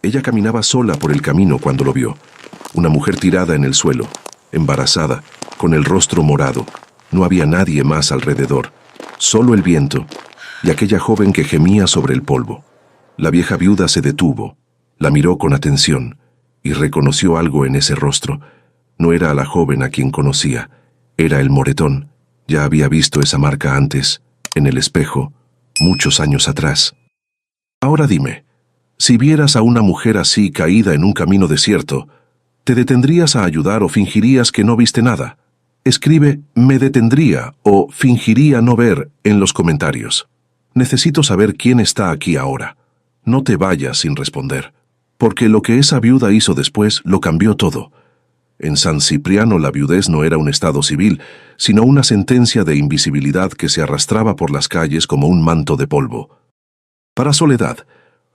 Ella caminaba sola por el camino cuando lo vio. Una mujer tirada en el suelo, embarazada, con el rostro morado. No había nadie más alrededor, solo el viento y aquella joven que gemía sobre el polvo. La vieja viuda se detuvo, la miró con atención y reconoció algo en ese rostro. No era a la joven a quien conocía, era el moretón. Ya había visto esa marca antes, en el espejo, muchos años atrás. Ahora dime, si vieras a una mujer así caída en un camino desierto, ¿te detendrías a ayudar o fingirías que no viste nada? Escribe «me detendría» o «fingiría no ver» en los comentarios. Necesito saber quién está aquí ahora. No te vayas sin responder, porque lo que esa viuda hizo después lo cambió todo. En San Cipriano la viudez no era un estado civil, sino una sentencia de invisibilidad que se arrastraba por las calles como un manto de polvo. Para Soledad,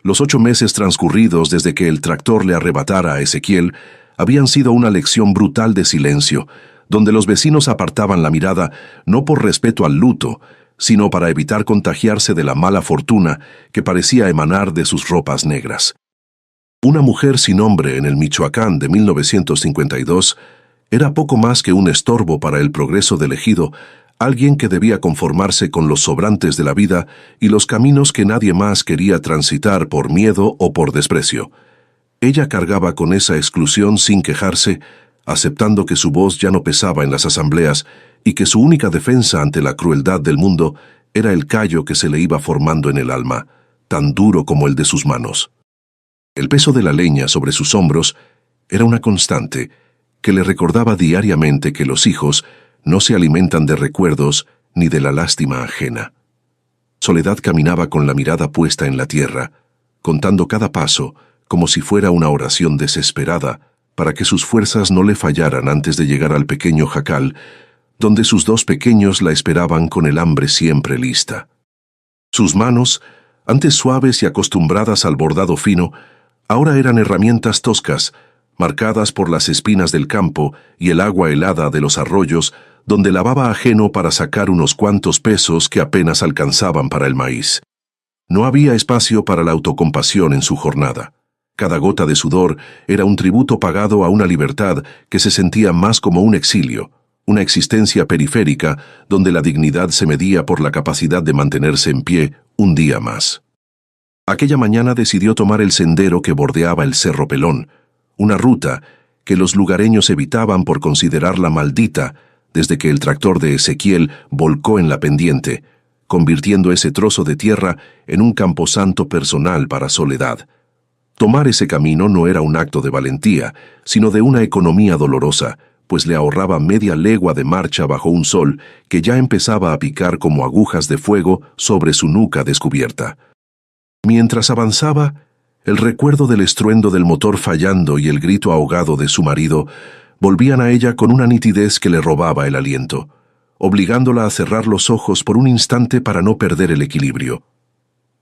los 8 meses transcurridos desde que el tractor le arrebatara a Ezequiel habían sido una lección brutal de silencio, donde los vecinos apartaban la mirada no por respeto al luto, sino para evitar contagiarse de la mala fortuna que parecía emanar de sus ropas negras. Una mujer sin nombre en el Michoacán de 1952 era poco más que un estorbo para el progreso del ejido, alguien que debía conformarse con los sobrantes de la vida y los caminos que nadie más quería transitar por miedo o por desprecio. Ella cargaba con esa exclusión sin quejarse, aceptando que su voz ya no pesaba en las asambleas y que su única defensa ante la crueldad del mundo era el callo que se le iba formando en el alma, tan duro como el de sus manos. El peso de la leña sobre sus hombros era una constante que le recordaba diariamente que los hijos no se alimentan de recuerdos ni de la lástima ajena. Soledad caminaba con la mirada puesta en la tierra, contando cada paso como si fuera una oración desesperada para que sus fuerzas no le fallaran antes de llegar al pequeño jacal, donde sus 2 pequeños la esperaban con el hambre siempre lista. Sus manos, antes suaves y acostumbradas al bordado fino, ahora eran herramientas toscas, marcadas por las espinas del campo y el agua helada de los arroyos, donde lavaba ajeno para sacar unos cuantos pesos que apenas alcanzaban para el maíz. No había espacio para la autocompasión en su jornada. Cada gota de sudor era un tributo pagado a una libertad que se sentía más como un exilio, una existencia periférica donde la dignidad se medía por la capacidad de mantenerse en pie un día más. Aquella mañana decidió tomar el sendero que bordeaba el Cerro Pelón, una ruta que los lugareños evitaban por considerarla maldita desde que el tractor de Ezequiel volcó en la pendiente, convirtiendo ese trozo de tierra en un camposanto personal para Soledad. Tomar ese camino no era un acto de valentía, sino de una economía dolorosa, pues le ahorraba media legua de marcha bajo un sol que ya empezaba a picar como agujas de fuego sobre su nuca descubierta. Mientras avanzaba, el recuerdo del estruendo del motor fallando y el grito ahogado de su marido volvían a ella con una nitidez que le robaba el aliento, obligándola a cerrar los ojos por un instante para no perder el equilibrio.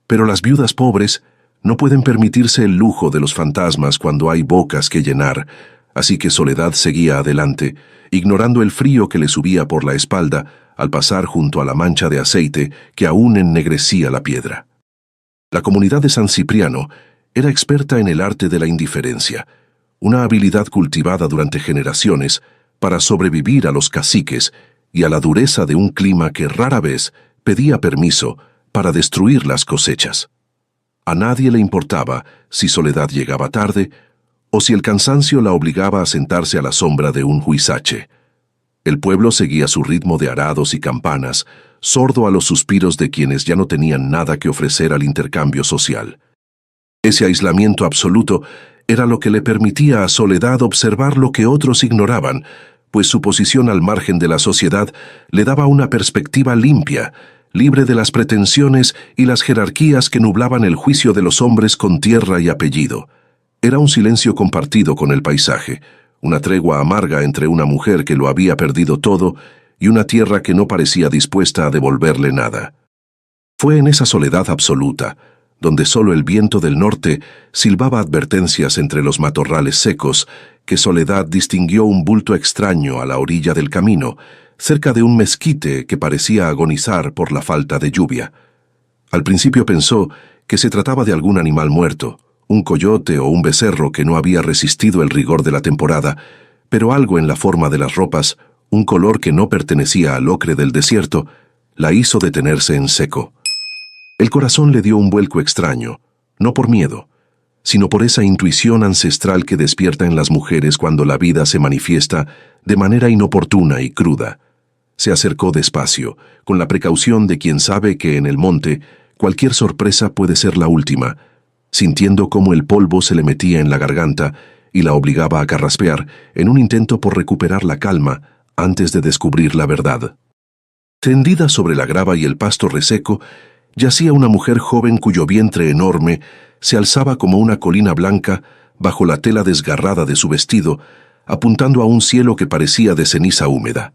Pero las viudas pobres no pueden permitirse el lujo de los fantasmas cuando hay bocas que llenar, así que Soledad seguía adelante, ignorando el frío que le subía por la espalda al pasar junto a la mancha de aceite que aún ennegrecía la piedra. La comunidad de San Cipriano era experta en el arte de la indiferencia, una habilidad cultivada durante generaciones para sobrevivir a los caciques y a la dureza de un clima que rara vez pedía permiso para destruir las cosechas. A nadie le importaba si Soledad llegaba tarde o si el cansancio la obligaba a sentarse a la sombra de un huizache. El pueblo seguía su ritmo de arados y campanas, sordo a los suspiros de quienes ya no tenían nada que ofrecer al intercambio social. Ese aislamiento absoluto era lo que le permitía a Soledad observar lo que otros ignoraban, pues su posición al margen de la sociedad le daba una perspectiva limpia, libre de las pretensiones y las jerarquías que nublaban el juicio de los hombres con tierra y apellido. Era un silencio compartido con el paisaje, una tregua amarga entre una mujer que lo había perdido todo y una tierra que no parecía dispuesta a devolverle nada. Fue en esa soledad absoluta, donde solo el viento del norte silbaba advertencias entre los matorrales secos, que Soledad distinguió un bulto extraño a la orilla del camino, cerca de un mezquite que parecía agonizar por la falta de lluvia. Al principio pensó que se trataba de algún animal muerto, un coyote o un becerro que no había resistido el rigor de la temporada, pero algo en la forma de las ropas, un color que no pertenecía al ocre del desierto, la hizo detenerse en seco. El corazón le dio un vuelco extraño, no por miedo, sino por esa intuición ancestral que despierta en las mujeres cuando la vida se manifiesta de manera inoportuna y cruda. Se acercó despacio, con la precaución de quien sabe que en el monte cualquier sorpresa puede ser la última, sintiendo cómo el polvo se le metía en la garganta y la obligaba a carraspear en un intento por recuperar la calma antes de descubrir la verdad. Tendida sobre la grava y el pasto reseco, yacía una mujer joven cuyo vientre enorme se alzaba como una colina blanca bajo la tela desgarrada de su vestido, apuntando a un cielo que parecía de ceniza húmeda.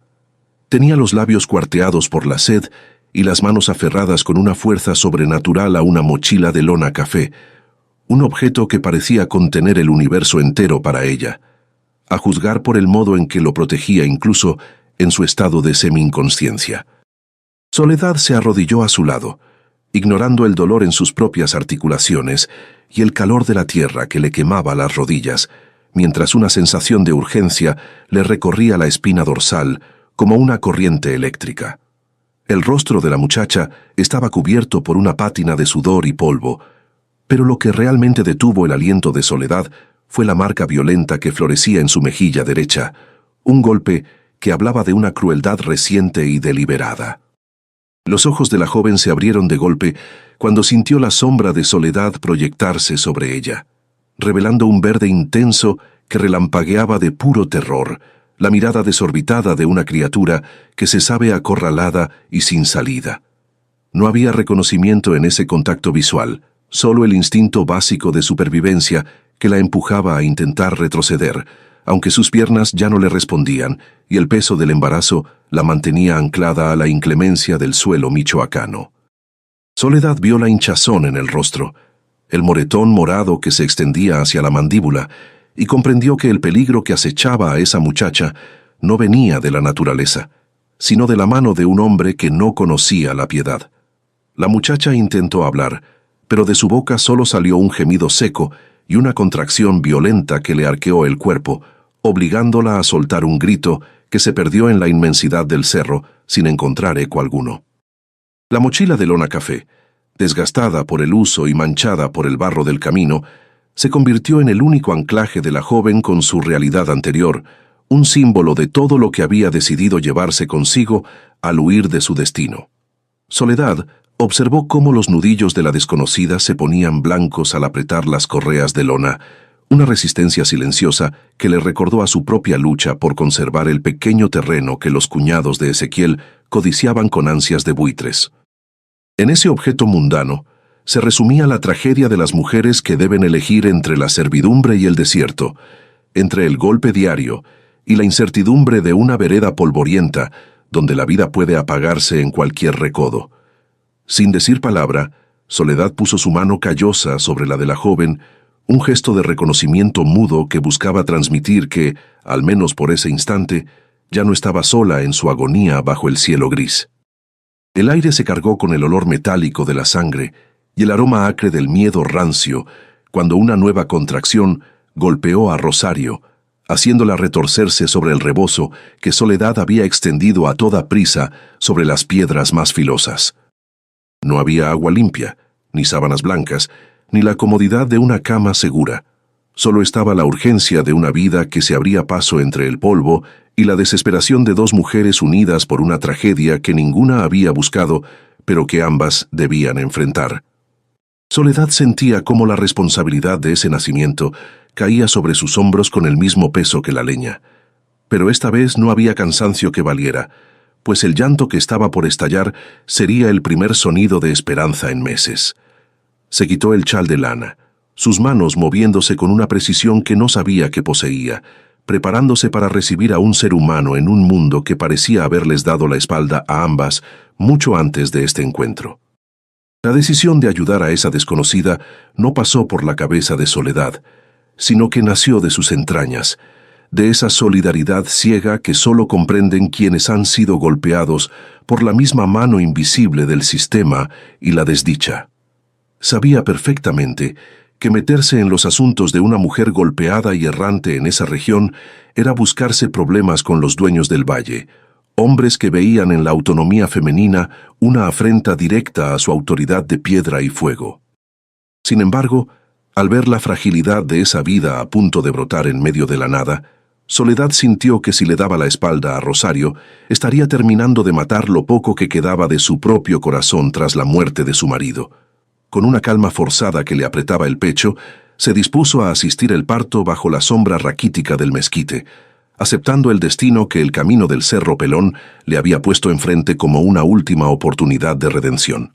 Tenía los labios cuarteados por la sed y las manos aferradas con una fuerza sobrenatural a una mochila de lona café, un objeto que parecía contener el universo entero para ella, a juzgar por el modo en que lo protegía incluso en su estado de semi-inconsciencia. Soledad se arrodilló a su lado, ignorando el dolor en sus propias articulaciones y el calor de la tierra que le quemaba las rodillas, mientras una sensación de urgencia le recorría la espina dorsal como una corriente eléctrica. El rostro de la muchacha estaba cubierto por una pátina de sudor y polvo, pero lo que realmente detuvo el aliento de Soledad fue la marca violenta que florecía en su mejilla derecha, un golpe que hablaba de una crueldad reciente y deliberada. Los ojos de la joven se abrieron de golpe cuando sintió la sombra de Soledad proyectarse sobre ella, revelando un verde intenso que relampagueaba de puro terror, la mirada desorbitada de una criatura que se sabe acorralada y sin salida. No había reconocimiento en ese contacto visual, solo el instinto básico de supervivencia que la empujaba a intentar retroceder, aunque sus piernas ya no le respondían y el peso del embarazo la mantenía anclada a la inclemencia del suelo michoacano. Soledad vio la hinchazón en el rostro, el moretón morado que se extendía hacia la mandíbula, y comprendió que el peligro que acechaba a esa muchacha no venía de la naturaleza, sino de la mano de un hombre que no conocía la piedad. La muchacha intentó hablar, pero de su boca solo salió un gemido seco y una contracción violenta que le arqueó el cuerpo, obligándola a soltar un grito que se perdió en la inmensidad del cerro sin encontrar eco alguno. La mochila de lona café, desgastada por el uso y manchada por el barro del camino, se convirtió en el único anclaje de la joven con su realidad anterior, un símbolo de todo lo que había decidido llevarse consigo al huir de su destino. Soledad observó cómo los nudillos de la desconocida se ponían blancos al apretar las correas de lona, una resistencia silenciosa que le recordó a su propia lucha por conservar el pequeño terreno que los cuñados de Ezequiel codiciaban con ansias de buitres. En ese objeto mundano se resumía la tragedia de las mujeres que deben elegir entre la servidumbre y el desierto, entre el golpe diario y la incertidumbre de una vereda polvorienta donde la vida puede apagarse en cualquier recodo. Sin decir palabra, Soledad puso su mano callosa sobre la de la joven, un gesto de reconocimiento mudo que buscaba transmitir que, al menos por ese instante, ya no estaba sola en su agonía bajo el cielo gris. El aire se cargó con el olor metálico de la sangre y el aroma acre del miedo rancio, cuando una nueva contracción golpeó a Rosario, haciéndola retorcerse sobre el rebozo que Soledad había extendido a toda prisa sobre las piedras más filosas. No había agua limpia, ni sábanas blancas, ni la comodidad de una cama segura. Solo estaba la urgencia de una vida que se abría paso entre el polvo y la desesperación de dos mujeres unidas por una tragedia que ninguna había buscado, pero que ambas debían enfrentar. Soledad sentía cómo la responsabilidad de ese nacimiento caía sobre sus hombros con el mismo peso que la leña. Pero esta vez no había cansancio que valiera, pues el llanto que estaba por estallar sería el primer sonido de esperanza en meses. Se quitó el chal de lana, sus manos moviéndose con una precisión que no sabía que poseía, preparándose para recibir a un ser humano en un mundo que parecía haberles dado la espalda a ambas mucho antes de este encuentro. La decisión de ayudar a esa desconocida no pasó por la cabeza de Soledad, sino que nació de sus entrañas, de esa solidaridad ciega que solo comprenden quienes han sido golpeados por la misma mano invisible del sistema y la desdicha. Sabía perfectamente que meterse en los asuntos de una mujer golpeada y errante en esa región era buscarse problemas con los dueños del valle, hombres que veían en la autonomía femenina una afrenta directa a su autoridad de piedra y fuego. Sin embargo, al ver la fragilidad de esa vida a punto de brotar en medio de la nada, Soledad sintió que si le daba la espalda a Rosario, estaría terminando de matar lo poco que quedaba de su propio corazón tras la muerte de su marido. Con una calma forzada que le apretaba el pecho, se dispuso a asistir el parto bajo la sombra raquítica del mezquite, aceptando el destino que el camino del Cerro Pelón le había puesto enfrente como una última oportunidad de redención.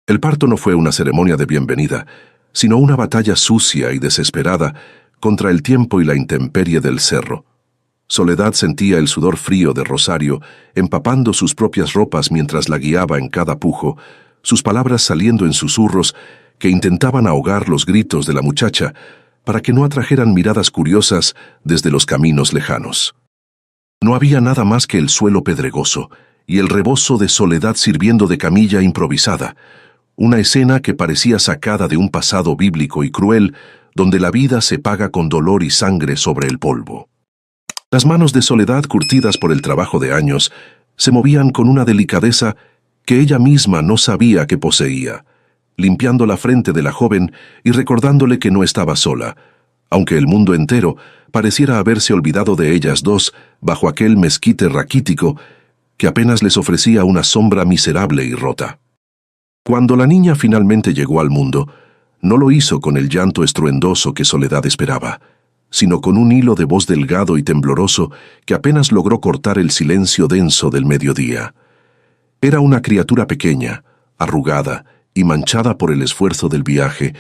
El parto no fue una ceremonia de bienvenida, sino una batalla sucia y desesperada contra el tiempo y la intemperie del cerro. Soledad sentía el sudor frío de Rosario empapando sus propias ropas mientras la guiaba en cada pujo, sus palabras saliendo en susurros que intentaban ahogar los gritos de la muchacha para que no atrajeran miradas curiosas desde los caminos lejanos. No había nada más que el suelo pedregoso y el rebozo de Soledad sirviendo de camilla improvisada, una escena que parecía sacada de un pasado bíblico y cruel, donde la vida se paga con dolor y sangre sobre el polvo. Las manos de Soledad, curtidas por el trabajo de años, se movían con una delicadeza que ella misma no sabía que poseía, limpiando la frente de la joven y recordándole que no estaba sola, aunque el mundo entero pareciera haberse olvidado de ellas dos bajo aquel mezquite raquítico que apenas les ofrecía una sombra miserable y rota. Cuando la niña finalmente llegó al mundo, no lo hizo con el llanto estruendoso que Soledad esperaba, sino con un hilo de voz delgado y tembloroso que apenas logró cortar el silencio denso del mediodía. Era una criatura pequeña, arrugada y manchada por el esfuerzo del viaje,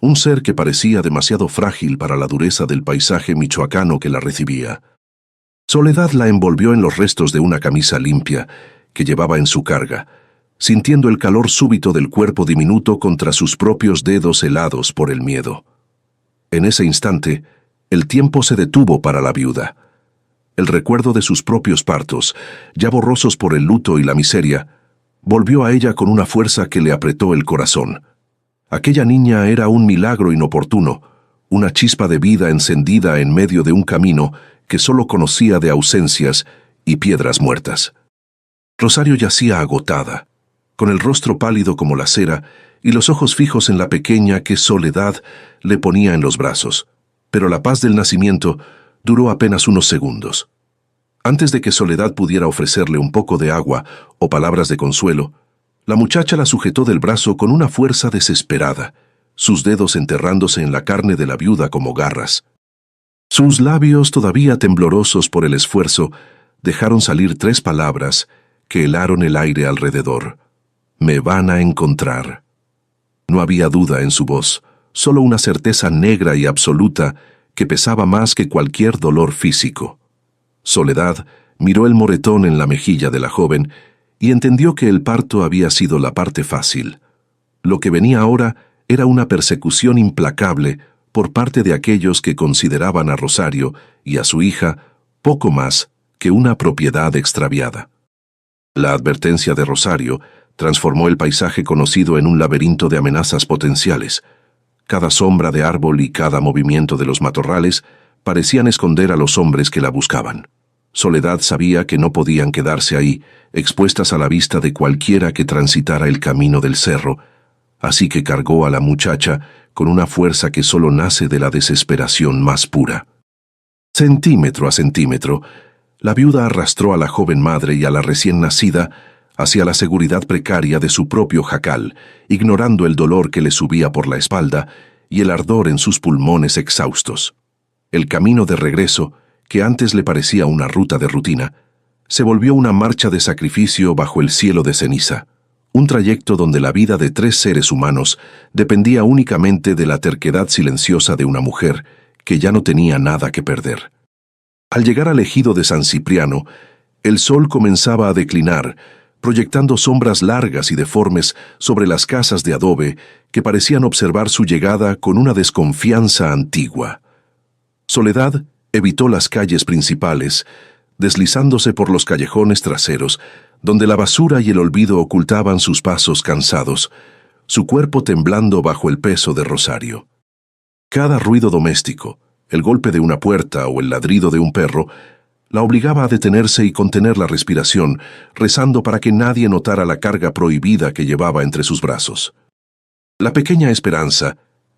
un ser que parecía demasiado frágil para la dureza del paisaje michoacano que la recibía. Soledad la envolvió en los restos de una camisa limpia que llevaba en su carga, sintiendo el calor súbito del cuerpo diminuto contra sus propios dedos helados por el miedo. En ese instante, el tiempo se detuvo para la viuda. El recuerdo de sus propios partos, ya borrosos por el luto y la miseria, volvió a ella con una fuerza que le apretó el corazón. Aquella niña era un milagro inoportuno, una chispa de vida encendida en medio de un camino que solo conocía de ausencias y piedras muertas. Rosario yacía agotada, con el rostro pálido como la cera y los ojos fijos en la pequeña que Soledad le ponía en los brazos, pero la paz del nacimiento duró apenas unos segundos. Antes de que Soledad pudiera ofrecerle un poco de agua o palabras de consuelo, la muchacha la sujetó del brazo con una fuerza desesperada, sus dedos enterrándose en la carne de la viuda como garras. Sus labios, todavía temblorosos por el esfuerzo, dejaron salir 3 palabras que helaron el aire alrededor. «Me van a encontrar». No había duda en su voz, solo una certeza negra y absoluta que pesaba más que cualquier dolor físico. Soledad miró el moretón en la mejilla de la joven y entendió que el parto había sido la parte fácil. Lo que venía ahora era una persecución implacable por parte de aquellos que consideraban a Rosario y a su hija poco más que una propiedad extraviada. La advertencia de Rosario transformó el paisaje conocido en un laberinto de amenazas potenciales. Cada sombra de árbol y cada movimiento de los matorrales parecían esconder a los hombres que la buscaban. Soledad sabía que no podían quedarse ahí, expuestas a la vista de cualquiera que transitara el camino del cerro, así que cargó a la muchacha con una fuerza que solo nace de la desesperación más pura. Centímetro a centímetro, la viuda arrastró a la joven madre y a la recién nacida hacia la seguridad precaria de su propio jacal, ignorando el dolor que le subía por la espalda y el ardor en sus pulmones exhaustos. El camino de regreso, que antes le parecía una ruta de rutina, se volvió una marcha de sacrificio bajo el cielo de ceniza, un trayecto donde la vida de 3 seres humanos dependía únicamente de la terquedad silenciosa de una mujer que ya no tenía nada que perder. Al llegar al ejido de San Cipriano, el sol comenzaba a declinar, proyectando sombras largas y deformes sobre las casas de adobe que parecían observar su llegada con una desconfianza antigua. Soledad evitó las calles principales, deslizándose por los callejones traseros, donde la basura y el olvido ocultaban sus pasos cansados, su cuerpo temblando bajo el peso de Rosario. Cada ruido doméstico, el golpe de una puerta o el ladrido de un perro, la obligaba a detenerse y contener la respiración, rezando para que nadie notara la carga prohibida que llevaba entre sus brazos. La pequeña Esperanza,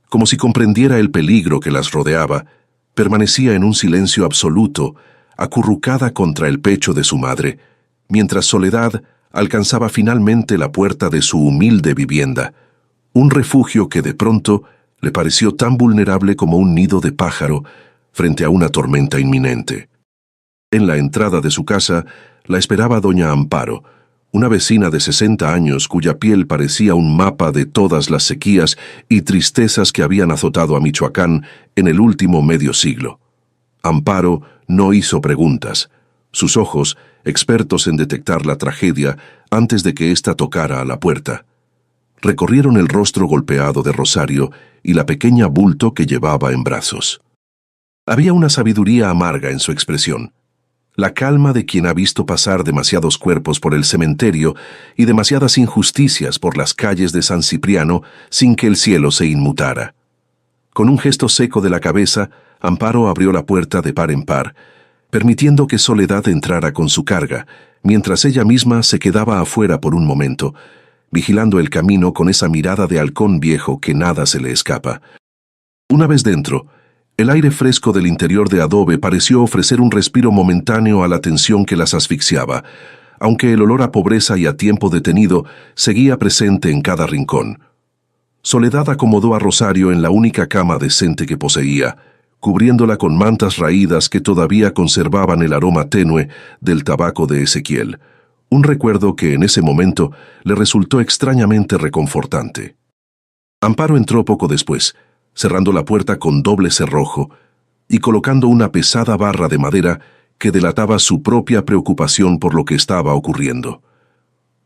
como si comprendiera el peligro que las rodeaba, permanecía en un silencio absoluto, acurrucada contra el pecho de su madre, mientras Soledad alcanzaba finalmente la puerta de su humilde vivienda, un refugio que de pronto le pareció tan vulnerable como un nido de pájaro frente a una tormenta inminente. En la entrada de su casa la esperaba doña Amparo, una vecina de 60 años cuya piel parecía un mapa de todas las sequías y tristezas que habían azotado a Michoacán en el último medio siglo. Amparo no hizo preguntas. Sus ojos, expertos en detectar la tragedia antes de que ésta tocara a la puerta, recorrieron el rostro golpeado de Rosario y la pequeña bulto que llevaba en brazos. Había una sabiduría amarga en su expresión, la calma de quien ha visto pasar demasiados cuerpos por el cementerio y demasiadas injusticias por las calles de San Cipriano sin que el cielo se inmutara. Con un gesto seco de la cabeza, Amparo abrió la puerta de par en par, permitiendo que Soledad entrara con su carga, mientras ella misma se quedaba afuera por un momento, vigilando el camino con esa mirada de halcón viejo que nada se le escapa. Una vez dentro, el aire fresco del interior de adobe pareció ofrecer un respiro momentáneo a la tensión que las asfixiaba, aunque el olor a pobreza y a tiempo detenido seguía presente en cada rincón. Soledad acomodó a Rosario en la única cama decente que poseía, cubriéndola con mantas raídas que todavía conservaban el aroma tenue del tabaco de Ezequiel, un recuerdo que en ese momento le resultó extrañamente reconfortante. Amparo entró poco después, cerrando la puerta con doble cerrojo y colocando una pesada barra de madera que delataba su propia preocupación por lo que estaba ocurriendo.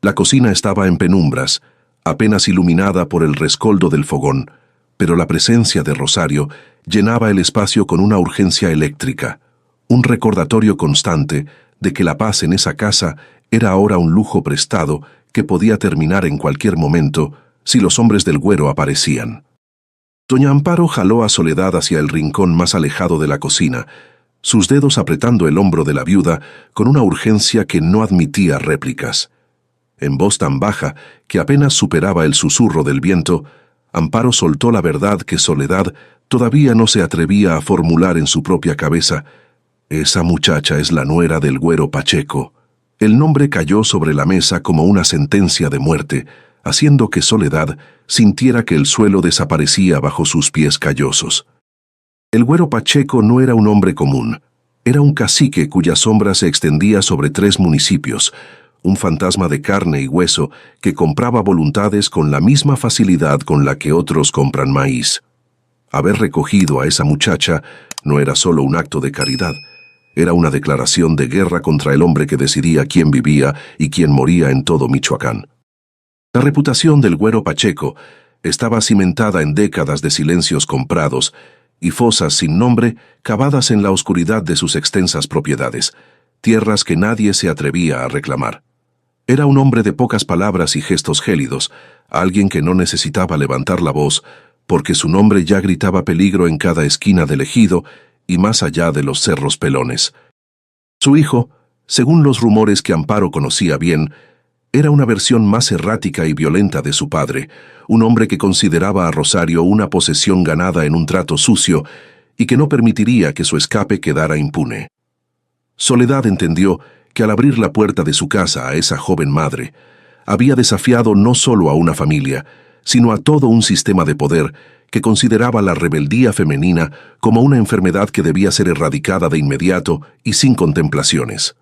La cocina estaba en penumbras, apenas iluminada por el rescoldo del fogón, pero la presencia de Rosario llenaba el espacio con una urgencia eléctrica, un recordatorio constante de que la paz en esa casa era ahora un lujo prestado que podía terminar en cualquier momento si los hombres del Güero aparecían. Doña Amparo jaló a Soledad hacia el rincón más alejado de la cocina, sus dedos apretando el hombro de la viuda con una urgencia que no admitía réplicas. En voz tan baja que apenas superaba el susurro del viento, Amparo soltó la verdad que Soledad todavía no se atrevía a formular en su propia cabeza. Esa muchacha es la nuera del Güero Pacheco. El nombre cayó sobre la mesa como una sentencia de muerte, haciendo que Soledad sintiera que el suelo desaparecía bajo sus pies callosos. El Güero Pacheco no era un hombre común, era un cacique cuya sombra se extendía sobre 3 municipios, un fantasma de carne y hueso que compraba voluntades con la misma facilidad con la que otros compran maíz. Haber recogido a esa muchacha no era solo un acto de caridad, era una declaración de guerra contra el hombre que decidía quién vivía y quién moría en todo Michoacán. La reputación del Güero Pacheco estaba cimentada en décadas de silencios comprados y fosas sin nombre cavadas en la oscuridad de sus extensas propiedades, tierras que nadie se atrevía a reclamar. Era un hombre de pocas palabras y gestos gélidos, alguien que no necesitaba levantar la voz, porque su nombre ya gritaba peligro en cada esquina del ejido y más allá de los cerros pelones. Su hijo, según los rumores que Amparo conocía bien, era una versión más errática y violenta de su padre, un hombre que consideraba a Rosario una posesión ganada en un trato sucio y que no permitiría que su escape quedara impune. Soledad entendió que al abrir la puerta de su casa a esa joven madre, había desafiado no solo a una familia, sino a todo un sistema de poder que consideraba la rebeldía femenina como una enfermedad que debía ser erradicada de inmediato y sin contemplaciones.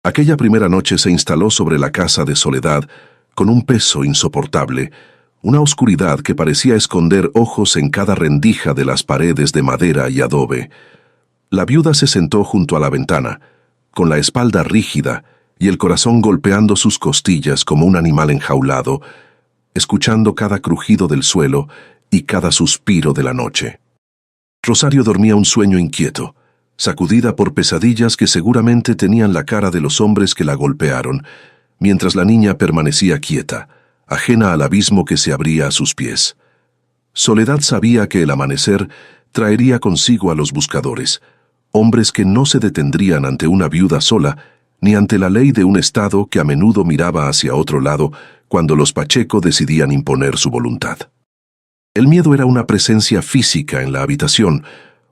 Aquella primera noche se instaló sobre la casa de Soledad con un peso insoportable, una oscuridad que parecía esconder ojos en cada rendija de las paredes de madera y adobe. La viuda se sentó junto a la ventana, con la espalda rígida y el corazón golpeando sus costillas como un animal enjaulado, escuchando cada crujido del suelo y cada suspiro de la noche. Rosario dormía un sueño inquieto, sacudida por pesadillas que seguramente tenían la cara de los hombres que la golpearon, mientras la niña permanecía quieta, ajena al abismo que se abría a sus pies. Soledad sabía que el amanecer traería consigo a los buscadores, hombres que no se detendrían ante una viuda sola, ni ante la ley de un Estado que a menudo miraba hacia otro lado cuando los Pacheco decidían imponer su voluntad. El miedo era una presencia física en la habitación,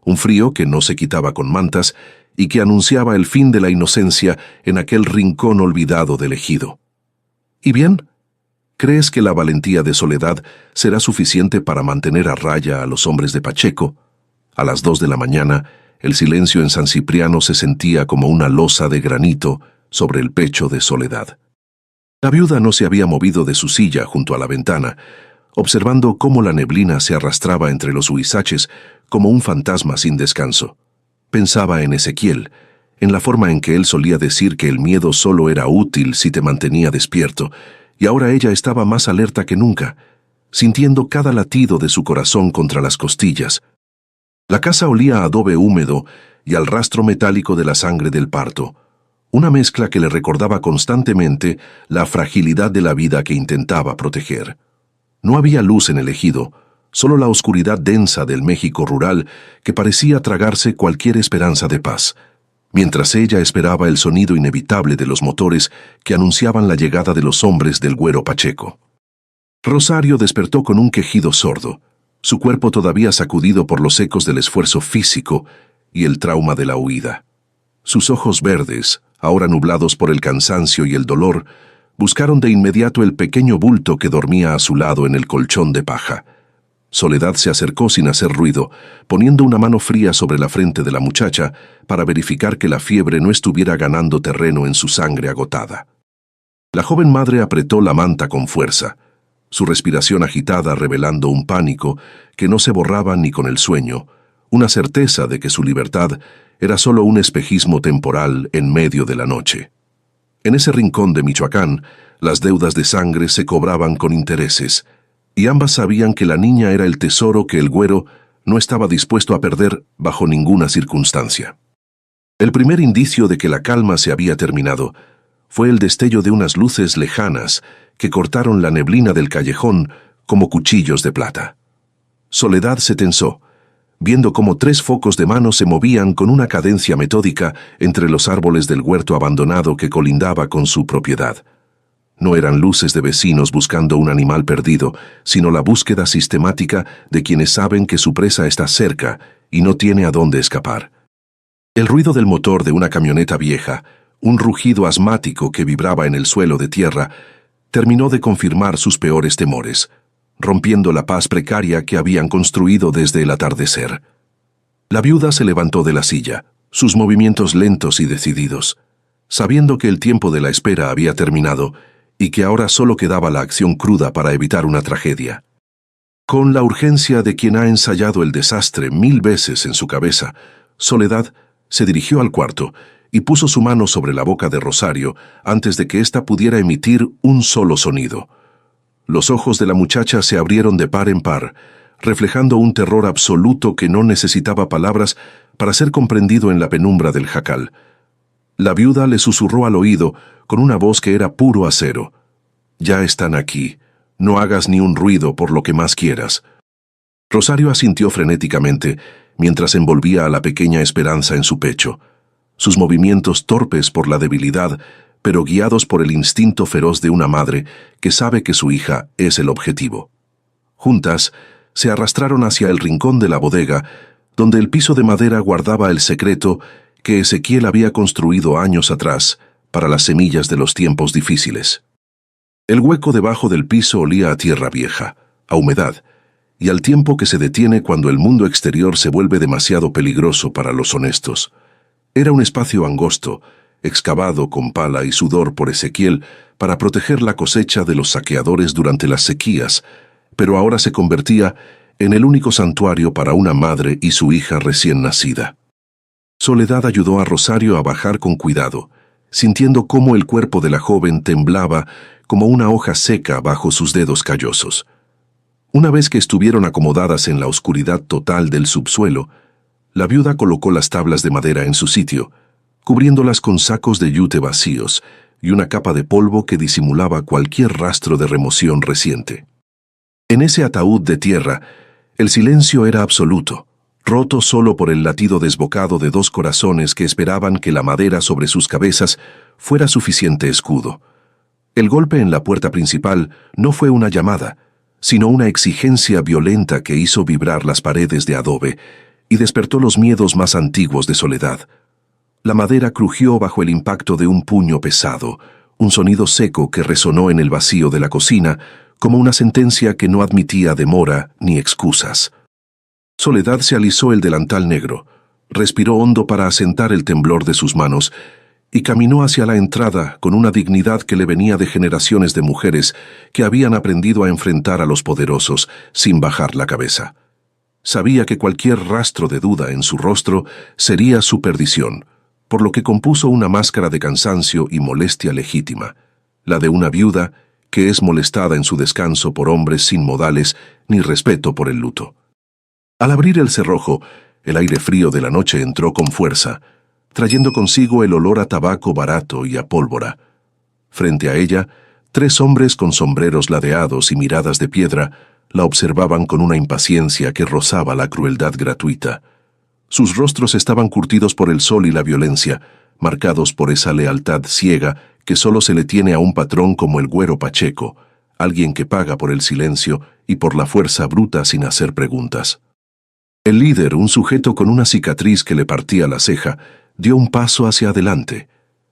un frío que no se quitaba con mantas y que anunciaba el fin de la inocencia en aquel rincón olvidado del ejido. ¿Y bien? ¿Crees que la valentía de Soledad será suficiente para mantener a raya a los hombres de Pacheco? A las 2 de la mañana, el silencio en San Cipriano se sentía como una losa de granito sobre el pecho de Soledad. La viuda no se había movido de su silla junto a la ventana, observando cómo la neblina se arrastraba entre los huizaches como un fantasma sin descanso. Pensaba en Ezequiel, en la forma en que él solía decir que el miedo solo era útil si te mantenía despierto, y ahora ella estaba más alerta que nunca, sintiendo cada latido de su corazón contra las costillas. La casa olía a adobe húmedo y al rastro metálico de la sangre del parto, una mezcla que le recordaba constantemente la fragilidad de la vida que intentaba proteger. No había luz en el ejido, solo la oscuridad densa del México rural que parecía tragarse cualquier esperanza de paz, mientras ella esperaba el sonido inevitable de los motores que anunciaban la llegada de los hombres del Güero Pacheco. Rosario despertó con un quejido sordo, su cuerpo todavía sacudido por los ecos del esfuerzo físico y el trauma de la huida. Sus ojos verdes, ahora nublados por el cansancio y el dolor, buscaron de inmediato el pequeño bulto que dormía a su lado en el colchón de paja. Soledad se acercó sin hacer ruido, poniendo una mano fría sobre la frente de la muchacha para verificar que la fiebre no estuviera ganando terreno en su sangre agotada. La joven madre apretó la manta con fuerza, su respiración agitada revelando un pánico que no se borraba ni con el sueño, una certeza de que su libertad era solo un espejismo temporal en medio de la noche. En ese rincón de Michoacán, las deudas de sangre se cobraban con intereses, y ambas sabían que la niña era el tesoro que el Güero no estaba dispuesto a perder bajo ninguna circunstancia. El primer indicio de que la calma se había terminado fue el destello de unas luces lejanas que cortaron la neblina del callejón como cuchillos de plata. Soledad se tensó, viendo cómo 3 focos de mano se movían con una cadencia metódica entre los árboles del huerto abandonado que colindaba con su propiedad. No eran luces de vecinos buscando un animal perdido, sino la búsqueda sistemática de quienes saben que su presa está cerca y no tiene a dónde escapar. El ruido del motor de una camioneta vieja, un rugido asmático que vibraba en el suelo de tierra, terminó de confirmar sus peores temores, rompiendo la paz precaria que habían construido desde el atardecer. La viuda se levantó de la silla, sus movimientos lentos y decididos, sabiendo que el tiempo de la espera había terminado y que ahora solo quedaba la acción cruda para evitar una tragedia. Con la urgencia de quien ha ensayado el desastre 1000 veces en su cabeza, Soledad se dirigió al cuarto y puso su mano sobre la boca de Rosario antes de que ésta pudiera emitir un solo sonido. Los ojos de la muchacha se abrieron de par en par, reflejando un terror absoluto que no necesitaba palabras para ser comprendido en la penumbra del jacal. La viuda le susurró al oído con una voz que era puro acero: «Ya están aquí. No hagas ni un ruido por lo que más quieras». Rosario asintió frenéticamente mientras envolvía a la pequeña Esperanza en su pecho, sus movimientos torpes por la debilidad, pero guiados por el instinto feroz de una madre que sabe que su hija es el objetivo. Juntas, se arrastraron hacia el rincón de la bodega, donde el piso de madera guardaba el secreto que Ezequiel había construido años atrás para las semillas de los tiempos difíciles. El hueco debajo del piso olía a tierra vieja, a humedad, y al tiempo que se detiene cuando el mundo exterior se vuelve demasiado peligroso para los honestos. Era un espacio angosto, excavado con pala y sudor por Ezequiel para proteger la cosecha de los saqueadores durante las sequías, pero ahora se convertía en el único santuario para una madre y su hija recién nacida. Soledad ayudó a Rosario a bajar con cuidado, sintiendo cómo el cuerpo de la joven temblaba como una hoja seca bajo sus dedos callosos. Una vez que estuvieron acomodadas en la oscuridad total del subsuelo, la viuda colocó las tablas de madera en su sitio, cubriéndolas con sacos de yute vacíos y una capa de polvo que disimulaba cualquier rastro de remoción reciente. En ese ataúd de tierra, El silencio era absoluto, roto solo por el latido desbocado de dos corazones que esperaban que la madera sobre sus cabezas fuera suficiente escudo. El golpe en la puerta principal no fue una llamada, sino una exigencia violenta que hizo vibrar las paredes de adobe y despertó los miedos más antiguos de Soledad. La madera crujió bajo el impacto de un puño pesado, un sonido seco que resonó en el vacío de la cocina como una sentencia que no admitía demora ni excusas. Soledad se alisó el delantal negro, respiró hondo para asentar el temblor de sus manos y caminó hacia la entrada con una dignidad que le venía de generaciones de mujeres que habían aprendido a enfrentar a los poderosos sin bajar la cabeza. Sabía que cualquier rastro de duda en su rostro sería su perdición, por lo que compuso una máscara de cansancio y molestia legítima, la de una viuda que es molestada en su descanso por hombres sin modales ni respeto por el luto. Al abrir el cerrojo, el aire frío de la noche entró con fuerza, trayendo consigo el olor a tabaco barato y a pólvora. Frente a ella, 3 hombres con sombreros ladeados y miradas de piedra la observaban con una impaciencia que rozaba la crueldad gratuita. Sus rostros estaban curtidos por el sol y la violencia, marcados por esa lealtad ciega que solo se le tiene a un patrón como el Güero Pacheco, alguien que paga por el silencio y por la fuerza bruta sin hacer preguntas. El líder, un sujeto con una cicatriz que le partía la ceja, dio un paso hacia adelante,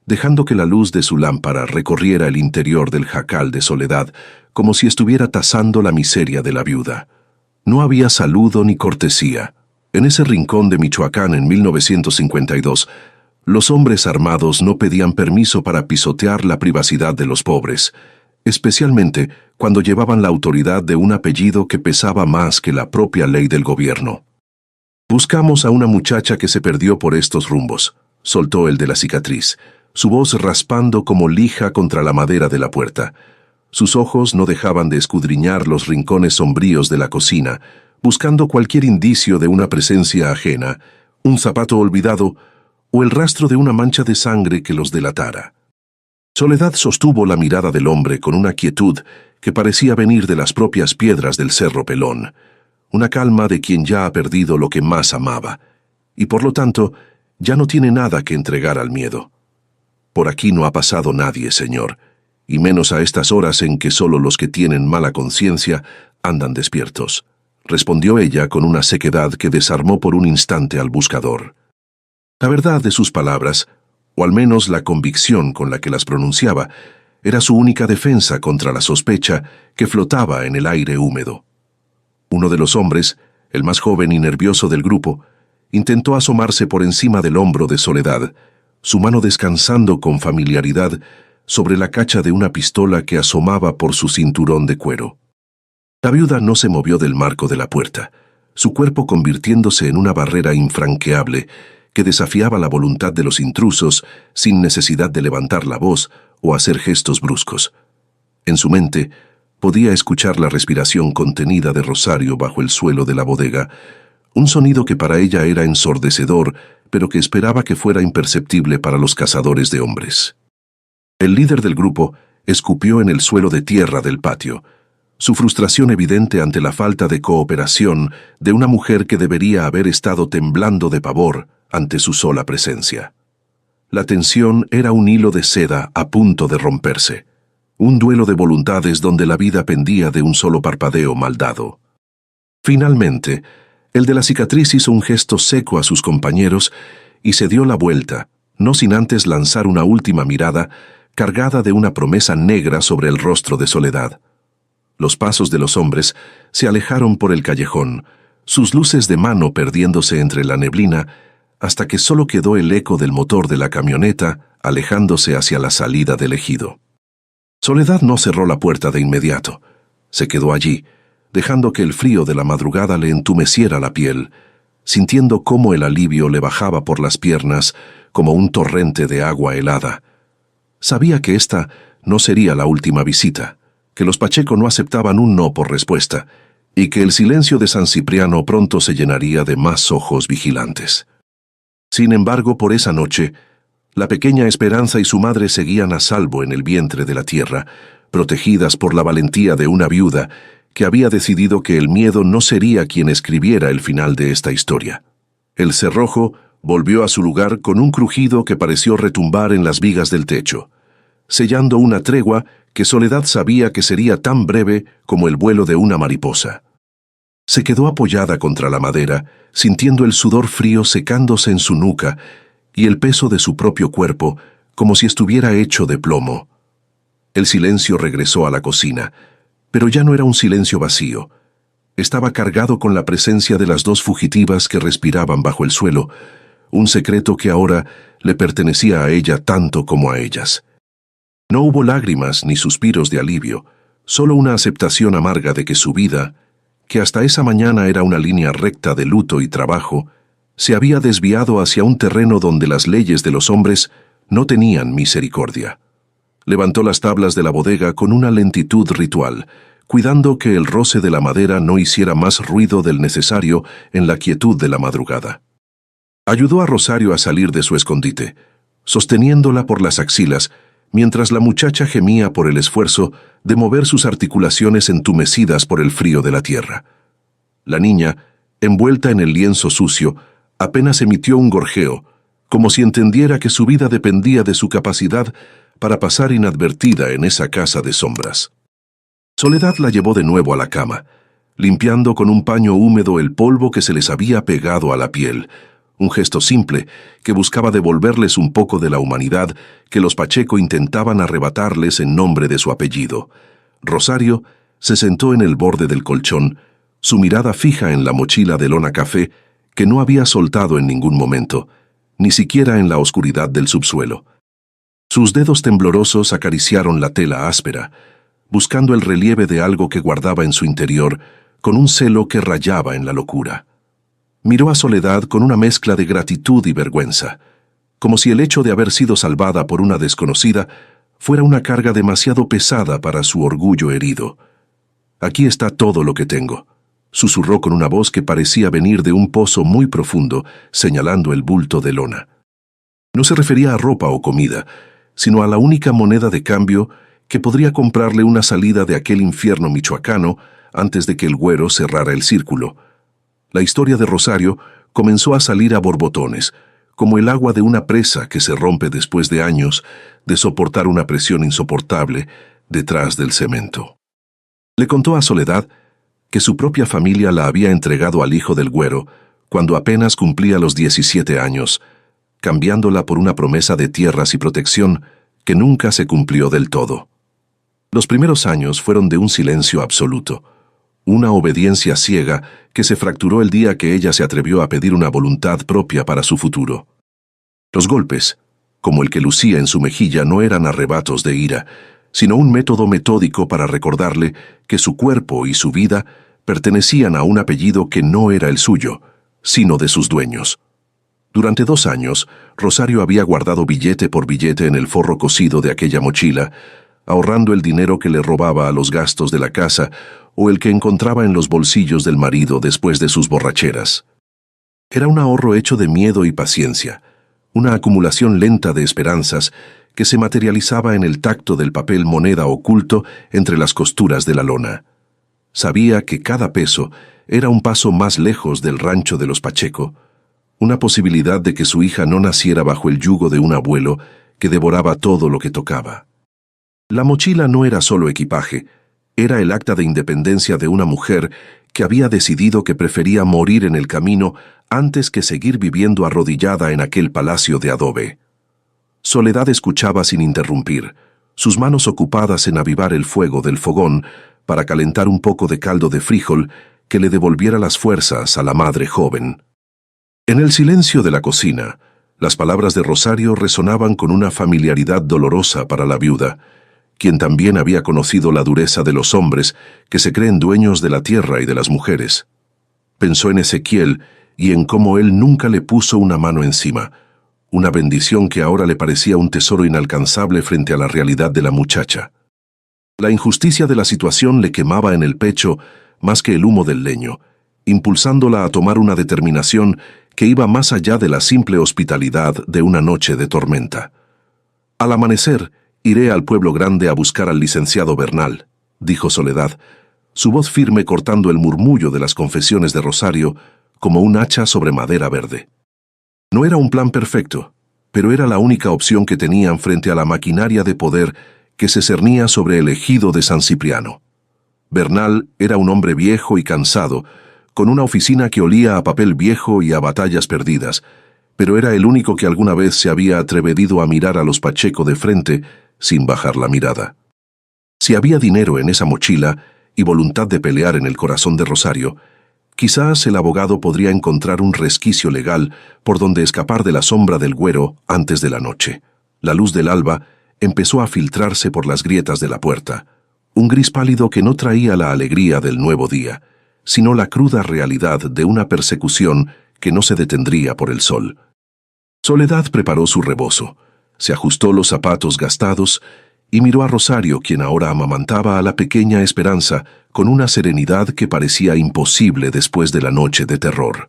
dejando que la luz de su lámpara recorriera el interior del jacal de Soledad, como si estuviera tasando la miseria de la viuda. No había saludo ni cortesía. En ese rincón de Michoacán en 1952, los hombres armados no pedían permiso para pisotear la privacidad de los pobres, especialmente cuando llevaban la autoridad de un apellido que pesaba más que la propia ley del gobierno. «Buscamos a una muchacha que se perdió por estos rumbos», soltó el de la cicatriz, su voz raspando como lija contra la madera de la puerta. Sus ojos no dejaban de escudriñar los rincones sombríos de la cocina, buscando cualquier indicio de una presencia ajena, un zapato olvidado o el rastro de una mancha de sangre que los delatara. Soledad sostuvo la mirada del hombre con una quietud que parecía venir de las propias piedras del Cerro Pelón, una calma de quien ya ha perdido lo que más amaba, y por lo tanto ya no tiene nada que entregar al miedo. «Por aquí no ha pasado nadie, señor, y menos a estas horas en que solo los que tienen mala conciencia andan despiertos», respondió ella con una sequedad que desarmó por un instante al buscador. La verdad de sus palabras, o al menos la convicción con la que las pronunciaba, era su única defensa contra la sospecha que flotaba en el aire húmedo. Uno de los hombres, el más joven y nervioso del grupo, intentó asomarse por encima del hombro de Soledad, su mano descansando con familiaridad sobre la cacha de una pistola que asomaba por su cinturón de cuero. La viuda no se movió del marco de la puerta, su cuerpo convirtiéndose en una barrera infranqueable que desafiaba la voluntad de los intrusos sin necesidad de levantar la voz o hacer gestos bruscos. En su mente, podía escuchar la respiración contenida de Rosario bajo el suelo de la bodega, un sonido que para ella era ensordecedor, pero que esperaba que fuera imperceptible para los cazadores de hombres. El líder del grupo escupió en el suelo de tierra del patio, su frustración evidente ante la falta de cooperación de una mujer que debería haber estado temblando de pavor ante su sola presencia. La tensión era un hilo de seda a punto de romperse, un duelo de voluntades donde la vida pendía de un solo parpadeo mal dado. Finalmente, el de la cicatriz hizo un gesto seco a sus compañeros y se dio la vuelta, no sin antes lanzar una última mirada cargada de una promesa negra sobre el rostro de Soledad. Los pasos de los hombres se alejaron por el callejón, sus luces de mano perdiéndose entre la neblina, hasta que solo quedó el eco del motor de la camioneta alejándose hacia la salida del ejido. Soledad no cerró la puerta de inmediato. Se quedó allí, dejando que el frío de la madrugada le entumeciera la piel, sintiendo cómo el alivio le bajaba por las piernas como un torrente de agua helada. Sabía que esta no sería la última visita, que los Pacheco no aceptaban un no por respuesta, y que el silencio de San Cipriano pronto se llenaría de más ojos vigilantes. Sin embargo, por esa noche, la pequeña Esperanza y su madre seguían a salvo en el vientre de la tierra, protegidas por la valentía de una viuda que había decidido que el miedo no sería quien escribiera el final de esta historia. El cerrojo volvió a su lugar con un crujido que pareció retumbar en las vigas del techo, sellando una tregua que Soledad sabía que sería tan breve como el vuelo de una mariposa. Se quedó apoyada contra la madera, sintiendo el sudor frío secándose en su nuca y el peso de su propio cuerpo como si estuviera hecho de plomo. El silencio regresó a la cocina, pero ya no era un silencio vacío. Estaba cargado con la presencia de las dos fugitivas que respiraban bajo el suelo, un secreto que ahora le pertenecía a ella tanto como a ellas. No hubo lágrimas ni suspiros de alivio, solo una aceptación amarga de que su vida, que hasta esa mañana era una línea recta de luto y trabajo, se había desviado hacia un terreno donde las leyes de los hombres no tenían misericordia. Levantó las tablas de la bodega con una lentitud ritual, cuidando que el roce de la madera no hiciera más ruido del necesario en la quietud de la madrugada. Ayudó a Rosario a salir de su escondite, sosteniéndola por las axilas, mientras la muchacha gemía por el esfuerzo de mover sus articulaciones entumecidas por el frío de la tierra. La niña, envuelta en el lienzo sucio, apenas emitió un gorjeo, como si entendiera que su vida dependía de su capacidad para pasar inadvertida en esa casa de sombras. Soledad la llevó de nuevo a la cama, limpiando con un paño húmedo el polvo que se les había pegado a la piel, un gesto simple que buscaba devolverles un poco de la humanidad que los Pacheco intentaban arrebatarles en nombre de su apellido. Rosario se sentó en el borde del colchón, su mirada fija en la mochila de lona café que no había soltado en ningún momento, ni siquiera en la oscuridad del subsuelo. Sus dedos temblorosos acariciaron la tela áspera, buscando el relieve de algo que guardaba en su interior con un celo que rayaba en la locura. Miró a Soledad con una mezcla de gratitud y vergüenza, como si el hecho de haber sido salvada por una desconocida fuera una carga demasiado pesada para su orgullo herido. «Aquí está todo lo que tengo», susurró con una voz que parecía venir de un pozo muy profundo, señalando el bulto de lona. No se refería a ropa o comida, sino a la única moneda de cambio que podría comprarle una salida de aquel infierno michoacano antes de que el güero cerrara el círculo. La historia de Rosario comenzó a salir a borbotones, como el agua de una presa que se rompe después de años de soportar una presión insoportable detrás del cemento. Le contó a Soledad que su propia familia la había entregado al hijo del güero cuando apenas cumplía los 17 años, cambiándola por una promesa de tierras y protección que nunca se cumplió del todo. Los primeros años fueron de un silencio absoluto, una obediencia ciega que se fracturó el día que ella se atrevió a pedir una voluntad propia para su futuro. Los golpes, como el que lucía en su mejilla, no eran arrebatos de ira, sino un método metódico para recordarle que su cuerpo y su vida pertenecían a un apellido que no era el suyo, sino de sus dueños. Durante 2 años, Rosario había guardado billete por billete en el forro cosido de aquella mochila, ahorrando el dinero que le robaba a los gastos de la casa o el que encontraba en los bolsillos del marido después de sus borracheras. Era un ahorro hecho de miedo y paciencia, una acumulación lenta de esperanzas que se materializaba en el tacto del papel moneda oculto entre las costuras de la lona. Sabía que cada peso era un paso más lejos del rancho de los Pacheco, una posibilidad de que su hija no naciera bajo el yugo de un abuelo que devoraba todo lo que tocaba. La mochila no era solo equipaje, era el acta de independencia de una mujer que había decidido que prefería morir en el camino antes que seguir viviendo arrodillada en aquel palacio de adobe. Soledad escuchaba sin interrumpir, sus manos ocupadas en avivar el fuego del fogón para calentar un poco de caldo de frijol que le devolviera las fuerzas a la madre joven. En el silencio de la cocina, las palabras de Rosario resonaban con una familiaridad dolorosa para la viuda, quien también había conocido la dureza de los hombres que se creen dueños de la tierra y de las mujeres. Pensó en Ezequiel y en cómo él nunca le puso una mano encima, una bendición que ahora le parecía un tesoro inalcanzable frente a la realidad de la muchacha. La injusticia de la situación le quemaba en el pecho más que el humo del leño, impulsándola a tomar una determinación que iba más allá de la simple hospitalidad de una noche de tormenta. Al amanecer, iré al pueblo grande a buscar al licenciado Bernal, dijo Soledad, su voz firme cortando el murmullo de las confesiones de Rosario como un hacha sobre madera verde. No era un plan perfecto, pero era la única opción que tenían frente a la maquinaria de poder que se cernía sobre el ejido de San Cipriano. Bernal era un hombre viejo y cansado, con una oficina que olía a papel viejo y a batallas perdidas, pero era el único que alguna vez se había atrevido a mirar a los Pacheco de frente sin bajar la mirada. Si había dinero en esa mochila y voluntad de pelear en el corazón de Rosario, quizás el abogado podría encontrar un resquicio legal por donde escapar de la sombra del Güero antes de la noche. La luz del alba empezó a filtrarse por las grietas de la puerta, un gris pálido que no traía la alegría del nuevo día, sino la cruda realidad de una persecución que no se detendría por el sol. Soledad preparó su rebozo, se ajustó los zapatos gastados y miró a Rosario, quien ahora amamantaba a la pequeña Esperanza con una serenidad que parecía imposible después de la noche de terror.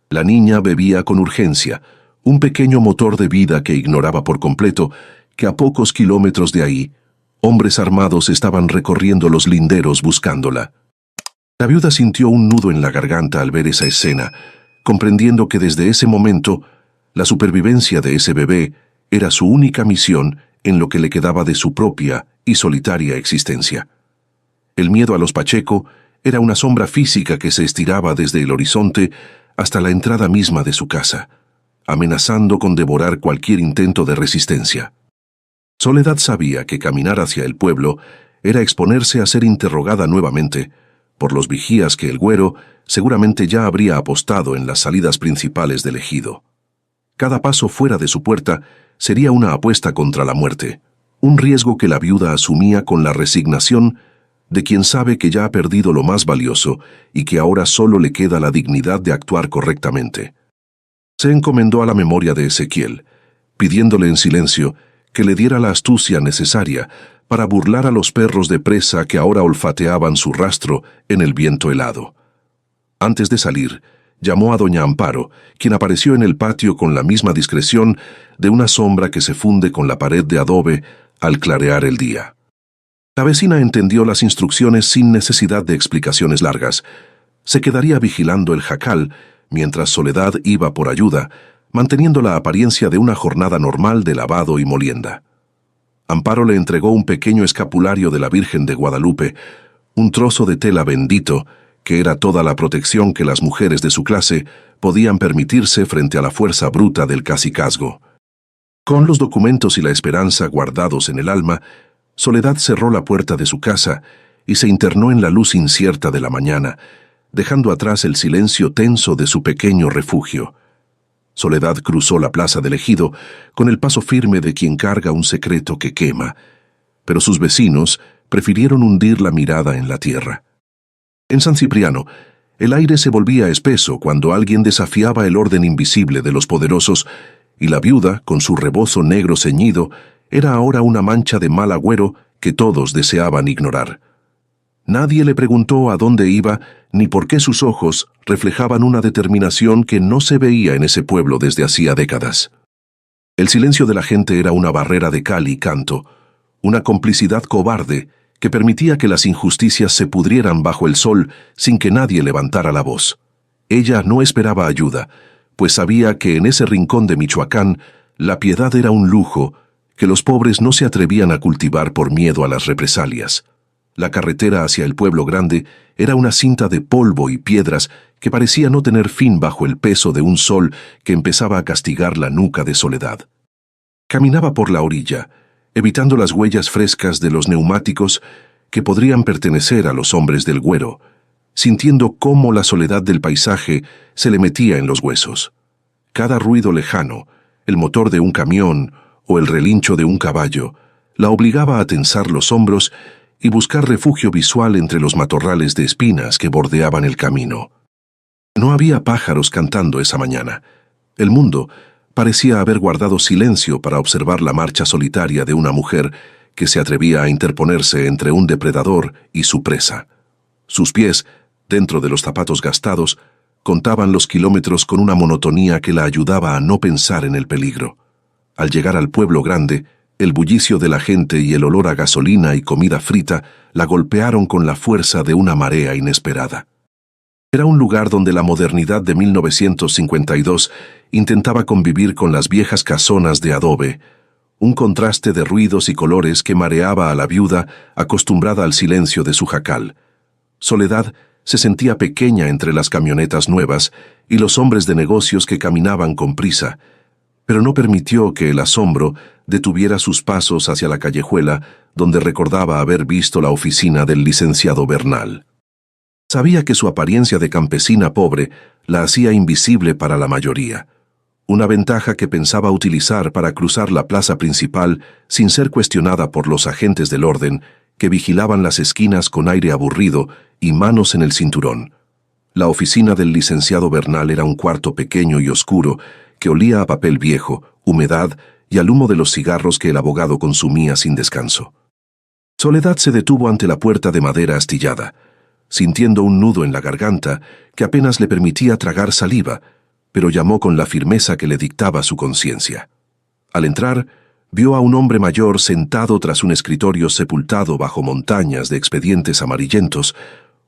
La niña bebía con urgencia, un pequeño motor de vida que ignoraba por completo que a pocos kilómetros de ahí, hombres armados estaban recorriendo los linderos buscándola. La viuda sintió un nudo en la garganta al ver esa escena, comprendiendo que desde ese momento la supervivencia de ese bebé era su única misión en lo que le quedaba de su propia y solitaria existencia. El miedo a los Pacheco era una sombra física que se estiraba desde el horizonte hasta la entrada misma de su casa, amenazando con devorar cualquier intento de resistencia. Soledad sabía que caminar hacia el pueblo era exponerse a ser interrogada nuevamente por los vigías que el Güero seguramente ya habría apostado en las salidas principales del ejido. Cada paso fuera de su puerta sería una apuesta contra la muerte, un riesgo que la viuda asumía con la resignación de quien sabe que ya ha perdido lo más valioso y que ahora solo le queda la dignidad de actuar correctamente. Se encomendó a la memoria de Ezequiel, pidiéndole en silencio que le diera la astucia necesaria para burlar a los perros de presa que ahora olfateaban su rastro en el viento helado. Antes de salir, llamó a doña Amparo, quien apareció en el patio con la misma discreción de una sombra que se funde con la pared de adobe al clarear el día. La vecina entendió las instrucciones sin necesidad de explicaciones largas. Se quedaría vigilando el jacal mientras Soledad iba por ayuda, manteniendo la apariencia de una jornada normal de lavado y molienda. Amparo le entregó un pequeño escapulario de la Virgen de Guadalupe, un trozo de tela bendito, que era toda la protección que las mujeres de su clase podían permitirse frente a la fuerza bruta del cacicazgo. Con los documentos y la esperanza guardados en el alma, Soledad cerró la puerta de su casa y se internó en la luz incierta de la mañana, dejando atrás el silencio tenso de su pequeño refugio. Soledad cruzó la plaza del ejido con el paso firme de quien carga un secreto que quema, pero sus vecinos prefirieron hundir la mirada en la tierra. En San Cipriano, el aire se volvía espeso cuando alguien desafiaba el orden invisible de los poderosos, y la viuda, con su rebozo negro ceñido, era ahora una mancha de mal agüero que todos deseaban ignorar. Nadie le preguntó a dónde iba ni por qué sus ojos reflejaban una determinación que no se veía en ese pueblo desde hacía décadas. El silencio de la gente era una barrera de cal y canto, una complicidad cobarde que permitía que las injusticias se pudrieran bajo el sol sin que nadie levantara la voz. Ella no esperaba ayuda, pues sabía que en ese rincón de Michoacán la piedad era un lujo que los pobres no se atrevían a cultivar por miedo a las represalias. La carretera hacia el pueblo grande era una cinta de polvo y piedras que parecía no tener fin bajo el peso de un sol que empezaba a castigar la nuca de Soledad. Caminaba por la orilla, evitando las huellas frescas de los neumáticos que podrían pertenecer a los hombres del Güero, sintiendo cómo la soledad del paisaje se le metía en los huesos. Cada ruido lejano, el motor de un camión o el relincho de un caballo, la obligaba a tensar los hombros y buscar refugio visual entre los matorrales de espinas que bordeaban el camino. No había pájaros cantando esa mañana. El mundo parecía haber guardado silencio para observar la marcha solitaria de una mujer que se atrevía a interponerse entre un depredador y su presa. Sus pies, dentro de los zapatos gastados, contaban los kilómetros con una monotonía que la ayudaba a no pensar en el peligro. Al llegar al pueblo grande, El bullicio de la gente y el olor a gasolina y comida frita la golpearon con la fuerza de una marea inesperada. Era un lugar donde la modernidad de 1952 intentaba convivir con las viejas casonas de adobe, un contraste de ruidos y colores que mareaba a la viuda acostumbrada al silencio de su jacal. Soledad se sentía pequeña entre las camionetas nuevas y los hombres de negocios que caminaban con prisa, pero no permitió que el asombro detuviera sus pasos hacia la callejuela donde recordaba haber visto la oficina del licenciado Bernal. Sabía que su apariencia de campesina pobre la hacía invisible para la mayoría, una ventaja que pensaba utilizar para cruzar la plaza principal sin ser cuestionada por los agentes del orden que vigilaban las esquinas con aire aburrido y manos en el cinturón. La oficina del licenciado Bernal era un cuarto pequeño y oscuro que olía a papel viejo, humedad y al humo de los cigarros que el abogado consumía sin descanso. Soledad se detuvo ante la puerta de madera astillada, sintiendo un nudo en la garganta que apenas le permitía tragar saliva, pero llamó con la firmeza que le dictaba su conciencia. Al entrar, vio a un hombre mayor sentado tras un escritorio sepultado bajo montañas de expedientes amarillentos,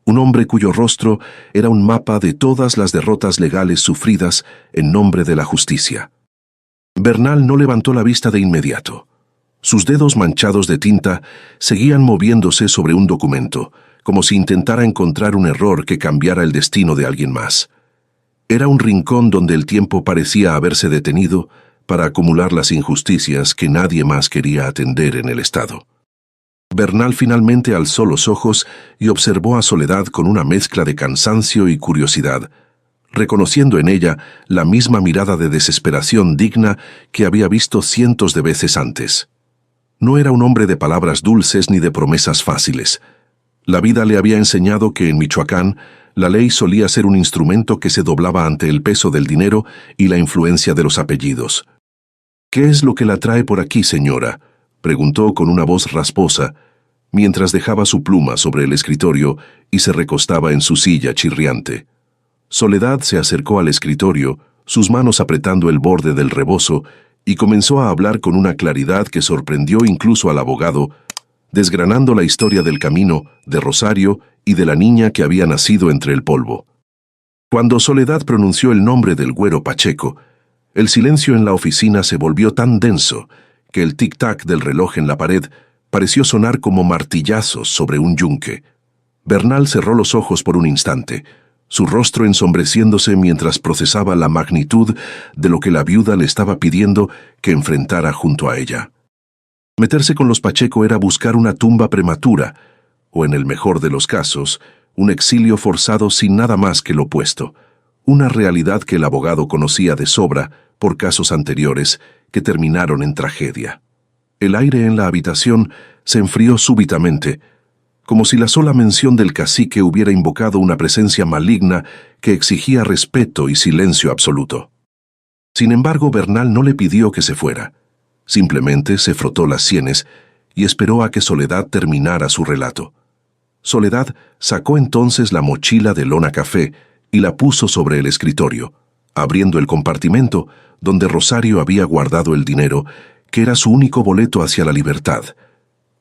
un hombre cuyo rostro era un mapa de todas las derrotas legales sufridas en nombre de la justicia. Bernal no levantó la vista de inmediato. Sus dedos manchados de tinta seguían moviéndose sobre un documento, como si intentara encontrar un error que cambiara el destino de alguien más. Era un rincón donde el tiempo parecía haberse detenido para acumular las injusticias que nadie más quería atender en el Estado. Bernal finalmente alzó los ojos y observó a Soledad con una mezcla de cansancio y curiosidad, reconociendo en ella la misma mirada de desesperación digna que había visto cientos de veces antes. No era un hombre de palabras dulces ni de promesas fáciles. La vida le había enseñado que en Michoacán la ley solía ser un instrumento que se doblaba ante el peso del dinero y la influencia de los apellidos. «¿Qué es lo que la trae por aquí, señora?», preguntó con una voz rasposa, mientras dejaba su pluma sobre el escritorio y se recostaba en su silla chirriante. Soledad se acercó al escritorio, sus manos apretando el borde del rebozo, y comenzó a hablar con una claridad que sorprendió incluso al abogado, desgranando la historia del camino, de Rosario y de la niña que había nacido entre el polvo. Cuando Soledad pronunció el nombre del güero Pacheco, el silencio en la oficina se volvió tan denso que el tic-tac del reloj en la pared pareció sonar como martillazos sobre un yunque. Bernal cerró los ojos por un instante, su rostro ensombreciéndose mientras procesaba la magnitud de lo que la viuda le estaba pidiendo que enfrentara junto a ella. Meterse con los Pacheco era buscar una tumba prematura, o en el mejor de los casos, un exilio forzado sin nada más que lo opuesto, una realidad que el abogado conocía de sobra por casos anteriores que terminaron en tragedia. El aire en la habitación se enfrió súbitamente, como si la sola mención del cacique hubiera invocado una presencia maligna que exigía respeto y silencio absoluto. Sin embargo, Bernal no le pidió que se fuera. Simplemente se frotó las sienes y esperó a que Soledad terminara su relato. Soledad sacó entonces la mochila de lona café y la puso sobre el escritorio, abriendo el compartimento donde Rosario había guardado el dinero, que era su único boleto hacia la libertad.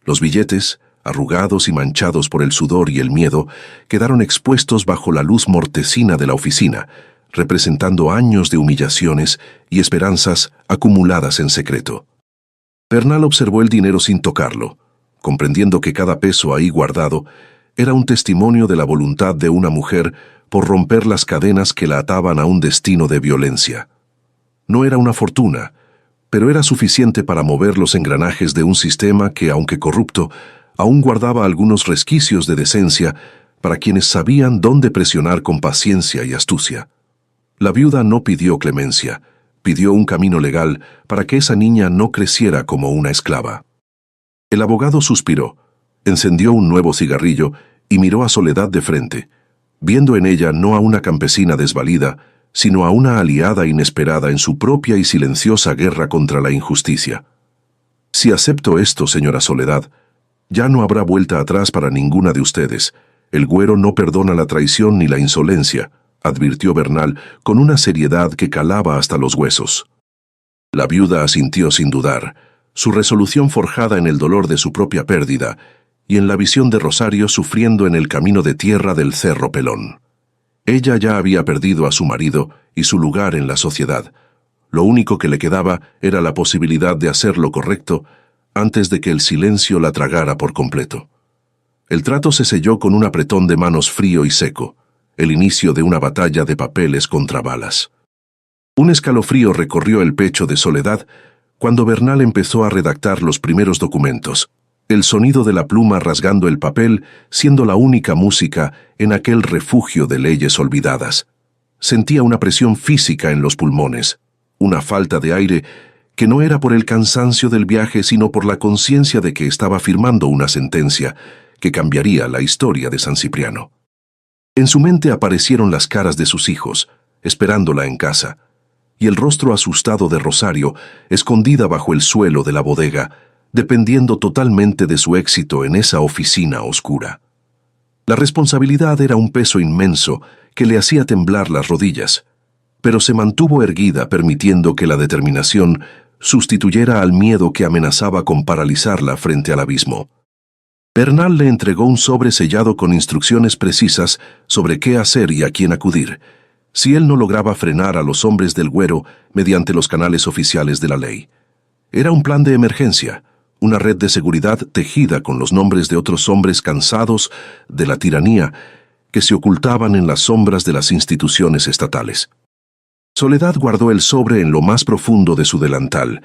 Los billetes, arrugados y manchados por el sudor y el miedo, quedaron expuestos bajo la luz mortecina de la oficina, representando años de humillaciones y esperanzas acumuladas en secreto. Bernal observó el dinero sin tocarlo, comprendiendo que cada peso ahí guardado era un testimonio de la voluntad de una mujer por romper las cadenas que la ataban a un destino de violencia. No era una fortuna, pero era suficiente para mover los engranajes de un sistema que, aunque corrupto, aún guardaba algunos resquicios de decencia para quienes sabían dónde presionar con paciencia y astucia. La viuda no pidió clemencia, pidió un camino legal para que esa niña no creciera como una esclava. El abogado suspiró, encendió un nuevo cigarrillo y miró a Soledad de frente, viendo en ella no a una campesina desvalida, sino a una aliada inesperada en su propia y silenciosa guerra contra la injusticia. «Si acepto esto, señora Soledad, ya no habrá vuelta atrás para ninguna de ustedes. El güero no perdona la traición ni la insolencia», advirtió Bernal con una seriedad que calaba hasta los huesos. La viuda asintió sin dudar, su resolución forjada en el dolor de su propia pérdida y en la visión de Rosario sufriendo en el camino de tierra del Cerro Pelón. Ella ya había perdido a su marido y su lugar en la sociedad. Lo único que le quedaba era la posibilidad de hacer lo correcto antes de que el silencio la tragara por completo. El trato se selló con un apretón de manos frío y seco, el inicio de una batalla de papeles contra balas. Un escalofrío recorrió el pecho de Soledad cuando Bernal empezó a redactar los primeros documentos, el sonido de la pluma rasgando el papel siendo la única música en aquel refugio de leyes olvidadas. Sentía una presión física en los pulmones, una falta de aire que no era por el cansancio del viaje, sino por la conciencia de que estaba firmando una sentencia que cambiaría la historia de San Cipriano. En su mente aparecieron las caras de sus hijos, esperándola en casa, y el rostro asustado de Rosario, escondida bajo el suelo de la bodega, dependiendo totalmente de su éxito en esa oficina oscura. La responsabilidad era un peso inmenso que le hacía temblar las rodillas, pero se mantuvo erguida permitiendo que la determinación sustituyera al miedo que amenazaba con paralizarla frente al abismo. Bernal le entregó un sobre sellado con instrucciones precisas sobre qué hacer y a quién acudir, si él no lograba frenar a los hombres del Güero mediante los canales oficiales de la ley. Era un plan de emergencia, una red de seguridad tejida con los nombres de otros hombres cansados de la tiranía que se ocultaban en las sombras de las instituciones estatales. Soledad guardó el sobre en lo más profundo de su delantal,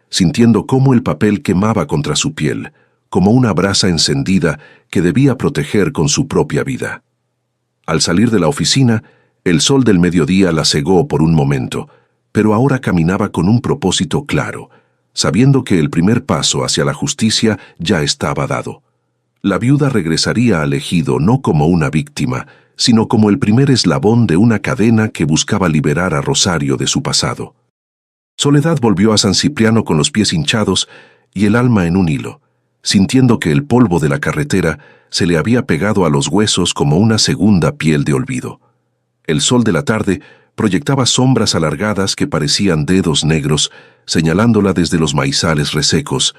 sintiendo cómo el papel quemaba contra su piel, como una brasa encendida que debía proteger con su propia vida. Al salir de la oficina, el sol del mediodía la cegó por un momento, pero ahora caminaba con un propósito claro, sabiendo que el primer paso hacia la justicia ya estaba dado. La viuda regresaría al ejido no como una víctima, sino como el primer eslabón de una cadena que buscaba liberar a Rosario de su pasado. Soledad volvió a San Cipriano con los pies hinchados y el alma en un hilo, sintiendo que el polvo de la carretera se le había pegado a los huesos como una segunda piel de olvido. El sol de la tarde proyectaba sombras alargadas que parecían dedos negros, señalándola desde los maizales resecos,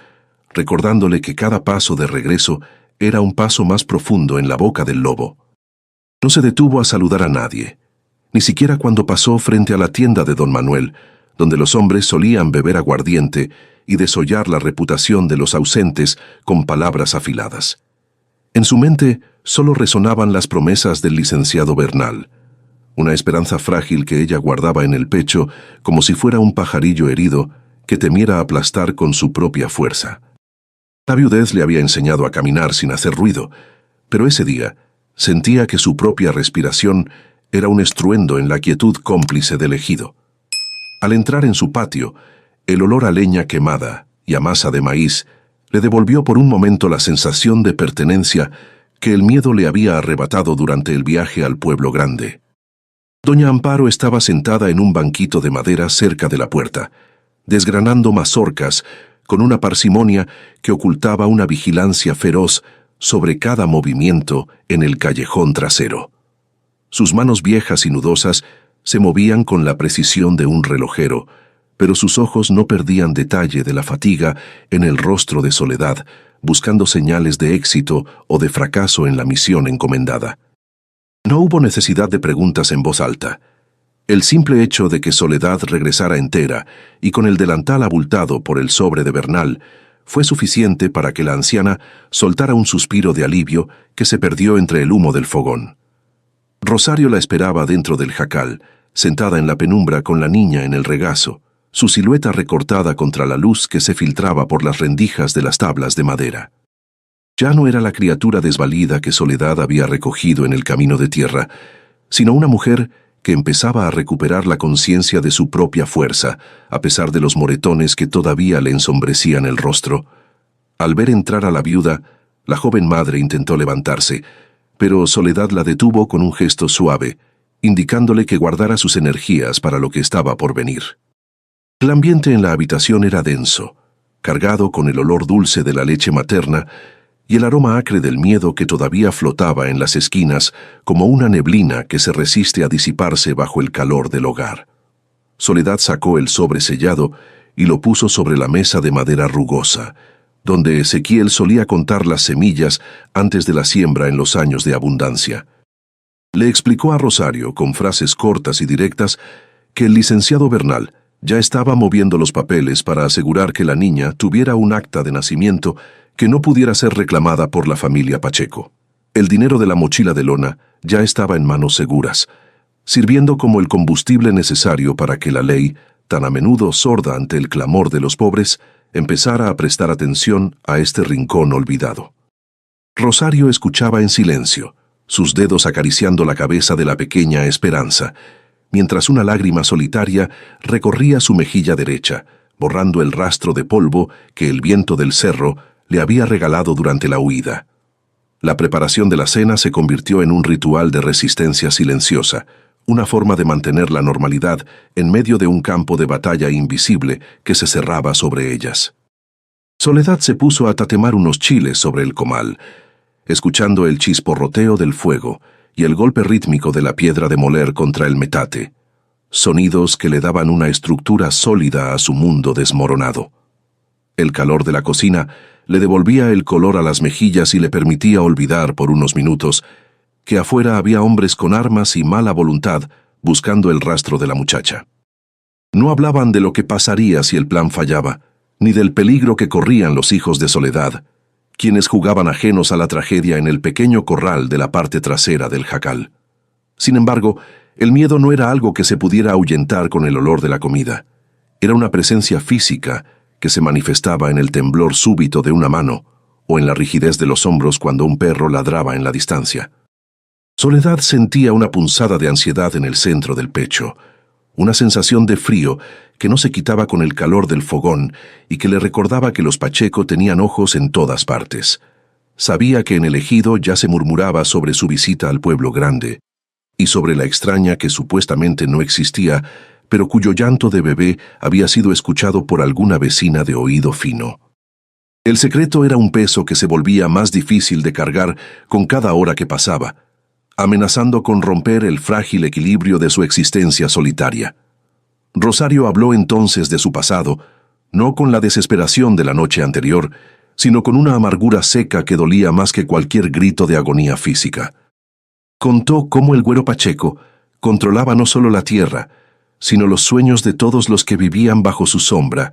recordándole que cada paso de regreso era un paso más profundo en la boca del lobo. No se detuvo a saludar a nadie, ni siquiera cuando pasó frente a la tienda de don Manuel, donde los hombres solían beber aguardiente y desollar la reputación de los ausentes con palabras afiladas. En su mente solo resonaban las promesas del licenciado Bernal, una esperanza frágil que ella guardaba en el pecho como si fuera un pajarillo herido que temiera aplastar con su propia fuerza. La viudez le había enseñado a caminar sin hacer ruido, pero ese día sentía que su propia respiración era un estruendo en la quietud cómplice del ejido. Al entrar en su patio, el olor a leña quemada y a masa de maíz le devolvió por un momento la sensación de pertenencia que el miedo le había arrebatado durante el viaje al pueblo grande. Doña Amparo estaba sentada en un banquito de madera cerca de la puerta, desgranando mazorcas con una parsimonia que ocultaba una vigilancia feroz sobre cada movimiento en el callejón trasero. Sus manos viejas y nudosas se movían con la precisión de un relojero, pero sus ojos no perdían detalle de la fatiga en el rostro de Soledad, buscando señales de éxito o de fracaso en la misión encomendada. No hubo necesidad de preguntas en voz alta. El simple hecho de que Soledad regresara entera y con el delantal abultado por el sobre de Bernal fue suficiente para que la anciana soltara un suspiro de alivio que se perdió entre el humo del fogón. Rosario la esperaba dentro del jacal, sentada en la penumbra con la niña en el regazo, su silueta recortada contra la luz que se filtraba por las rendijas de las tablas de madera. Ya no era la criatura desvalida que Soledad había recogido en el camino de tierra, sino una mujer que empezaba a recuperar la conciencia de su propia fuerza, a pesar de los moretones que todavía le ensombrecían el rostro. Al ver entrar a la viuda, la joven madre intentó levantarse, pero Soledad la detuvo con un gesto suave, indicándole que guardara sus energías para lo que estaba por venir. El ambiente en la habitación era denso, cargado con el olor dulce de la leche materna y el aroma acre del miedo que todavía flotaba en las esquinas como una neblina que se resiste a disiparse bajo el calor del hogar. Soledad sacó el sobre sellado y lo puso sobre la mesa de madera rugosa, donde Ezequiel solía contar las semillas antes de la siembra en los años de abundancia. Le explicó a Rosario, con frases cortas y directas, que el licenciado Bernal ya estaba moviendo los papeles para asegurar que la niña tuviera un acta de nacimiento que no pudiera ser reclamada por la familia Pacheco. El dinero de la mochila de lona ya estaba en manos seguras, sirviendo como el combustible necesario para que la ley, tan a menudo sorda ante el clamor de los pobres, empezara a prestar atención a este rincón olvidado. Rosario escuchaba en silencio, sus dedos acariciando la cabeza de la pequeña Esperanza, mientras una lágrima solitaria recorría su mejilla derecha, borrando el rastro de polvo que el viento del cerro le había regalado durante la huida. La preparación de la cena se convirtió en un ritual de resistencia silenciosa, una forma de mantener la normalidad en medio de un campo de batalla invisible que se cerraba sobre ellas. Soledad se puso a tatemar unos chiles sobre el comal, escuchando el chisporroteo del fuego y el golpe rítmico de la piedra de moler contra el metate, sonidos que le daban una estructura sólida a su mundo desmoronado. El calor de la cocina le devolvía el color a las mejillas y le permitía olvidar por unos minutos que afuera había hombres con armas y mala voluntad buscando el rastro de la muchacha. No hablaban de lo que pasaría si el plan fallaba, ni del peligro que corrían los hijos de Soledad, quienes jugaban ajenos a la tragedia en el pequeño corral de la parte trasera del jacal. Sin embargo, el miedo no era algo que se pudiera ahuyentar con el olor de la comida. Era una presencia física que se manifestaba en el temblor súbito de una mano o en la rigidez de los hombros cuando un perro ladraba en la distancia. Soledad sentía una punzada de ansiedad en el centro del pecho, una sensación de frío que no se quitaba con el calor del fogón y que le recordaba que los Pacheco tenían ojos en todas partes. Sabía que en el ejido ya se murmuraba sobre su visita al pueblo grande y sobre la extraña que supuestamente no existía, pero cuyo llanto de bebé había sido escuchado por alguna vecina de oído fino. El secreto era un peso que se volvía más difícil de cargar con cada hora que pasaba, amenazando con romper el frágil equilibrio de su existencia solitaria. Rosario habló entonces de su pasado, no con la desesperación de la noche anterior, sino con una amargura seca que dolía más que cualquier grito de agonía física. Contó cómo el Güero Pacheco controlaba no solo la tierra, sino los sueños de todos los que vivían bajo su sombra,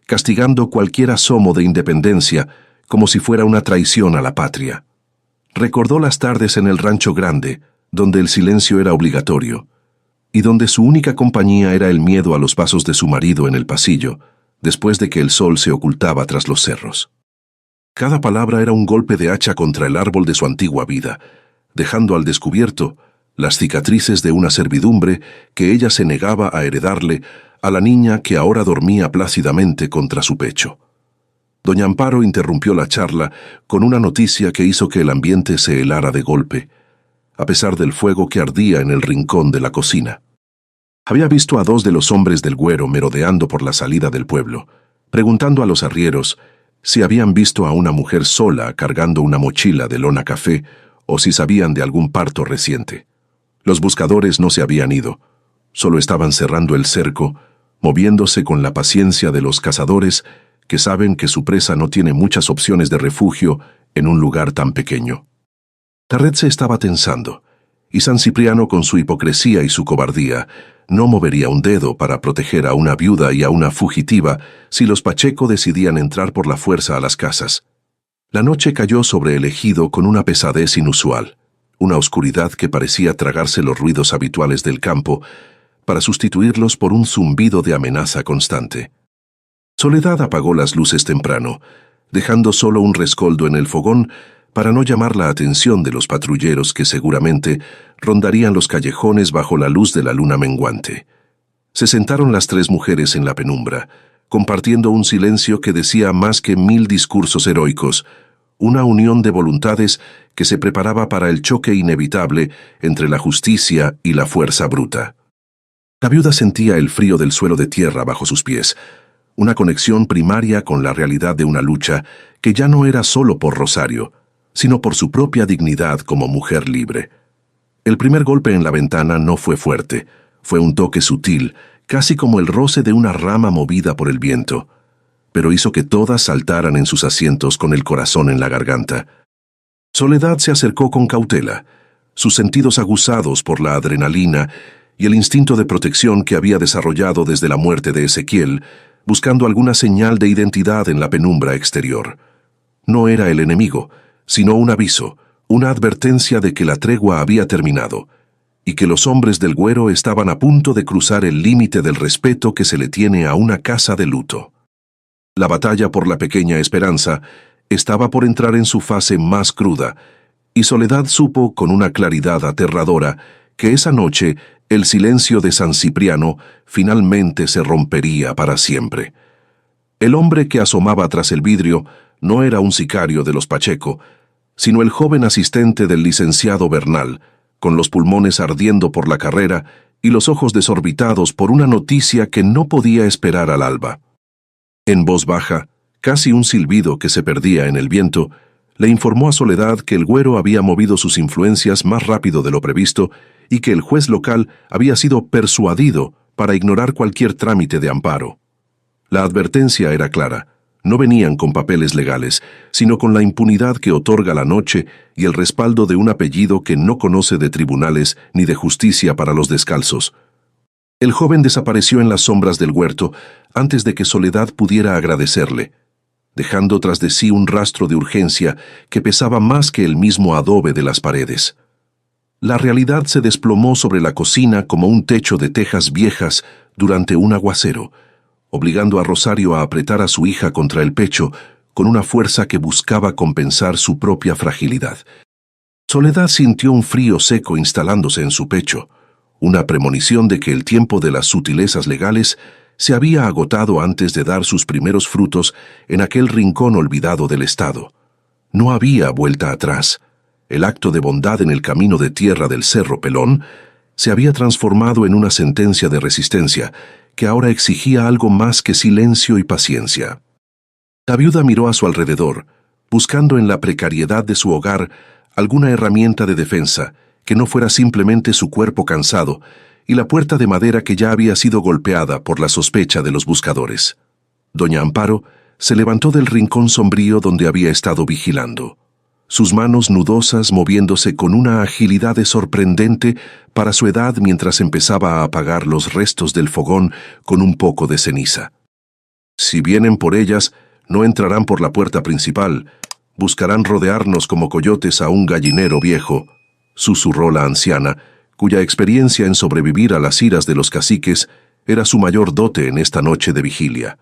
castigando cualquier asomo de independencia como si fuera una traición a la patria. Recordó las tardes en el rancho grande, donde el silencio era obligatorio, y donde su única compañía era el miedo a los pasos de su marido en el pasillo, después de que el sol se ocultaba tras los cerros. Cada palabra era un golpe de hacha contra el árbol de su antigua vida, dejando al descubierto las cicatrices de una servidumbre que ella se negaba a heredarle a la niña que ahora dormía plácidamente contra su pecho. Doña Amparo interrumpió la charla con una noticia que hizo que el ambiente se helara de golpe, a pesar del fuego que ardía en el rincón de la cocina. Había visto a dos de los hombres del Güero merodeando por la salida del pueblo, preguntando a los arrieros si habían visto a una mujer sola cargando una mochila de lona café o si sabían de algún parto reciente. Los buscadores no se habían ido, solo estaban cerrando el cerco, moviéndose con la paciencia de los cazadores que saben que su presa no tiene muchas opciones de refugio en un lugar tan pequeño. La red se estaba tensando, y San Cipriano, con su hipocresía y su cobardía, no movería un dedo para proteger a una viuda y a una fugitiva si los Pacheco decidían entrar por la fuerza a las casas. La noche cayó sobre el ejido con una pesadez inusual, una oscuridad que parecía tragarse los ruidos habituales del campo para sustituirlos por un zumbido de amenaza constante. Soledad apagó las luces temprano, dejando solo un rescoldo en el fogón para no llamar la atención de los patrulleros que seguramente rondarían los callejones bajo la luz de la luna menguante. Se sentaron las tres mujeres en la penumbra, compartiendo un silencio que decía más que 1000 discursos heroicos, una unión de voluntades que se preparaba para el choque inevitable entre la justicia y la fuerza bruta. La viuda sentía el frío del suelo de tierra bajo sus pies, una conexión primaria con la realidad de una lucha que ya no era solo por Rosario, sino por su propia dignidad como mujer libre. El primer golpe en la ventana no fue fuerte, fue un toque sutil casi como el roce de una rama movida por el viento, pero hizo que todas saltaran en sus asientos con el corazón en la garganta. Soledad se acercó con cautela, sus sentidos aguzados por la adrenalina y el instinto de protección que había desarrollado desde la muerte de Ezequiel, buscando alguna señal de identidad en la penumbra exterior. No era el enemigo, sino un aviso, una advertencia de que la tregua había terminado, y que los hombres del Güero estaban a punto de cruzar el límite del respeto que se le tiene a una casa de luto. La batalla por la pequeña esperanza estaba por entrar en su fase más cruda, y Soledad supo con una claridad aterradora que esa noche el silencio de San Cipriano finalmente se rompería para siempre. El hombre que asomaba tras el vidrio no era un sicario de los Pacheco, sino el joven asistente del licenciado Bernal, con los pulmones ardiendo por la carrera y los ojos desorbitados por una noticia que no podía esperar al alba. En voz baja, casi un silbido que se perdía en el viento, le informó a Soledad que el Güero había movido sus influencias más rápido de lo previsto y que el juez local había sido persuadido para ignorar cualquier trámite de amparo. La advertencia era clara: no venían con papeles legales, sino con la impunidad que otorga la noche y el respaldo de un apellido que no conoce de tribunales ni de justicia para los descalzos. El joven desapareció en las sombras del huerto antes de que Soledad pudiera agradecerle, dejando tras de sí un rastro de urgencia que pesaba más que el mismo adobe de las paredes. La realidad se desplomó sobre la cocina como un techo de tejas viejas durante un aguacero, obligando a Rosario a apretar a su hija contra el pecho con una fuerza que buscaba compensar su propia fragilidad. Soledad sintió un frío seco instalándose en su pecho, una premonición de que el tiempo de las sutilezas legales se había agotado antes de dar sus primeros frutos en aquel rincón olvidado del Estado. No había vuelta atrás. El acto de bondad en el camino de tierra del Cerro Pelón se había transformado en una sentencia de resistencia que ahora exigía algo más que silencio y paciencia. La viuda miró a su alrededor, buscando en la precariedad de su hogar alguna herramienta de defensa que no fuera simplemente su cuerpo cansado y la puerta de madera que ya había sido golpeada por la sospecha de los buscadores. Doña Amparo se levantó del rincón sombrío donde había estado vigilando, sus manos nudosas moviéndose con una agilidad sorprendente para su edad mientras empezaba a apagar los restos del fogón con un poco de ceniza. Si vienen por ellas, no entrarán por la puerta principal, buscarán rodearnos como coyotes a un gallinero viejo, susurró la anciana, cuya experiencia en sobrevivir a las iras de los caciques era su mayor dote en esta noche de vigilia.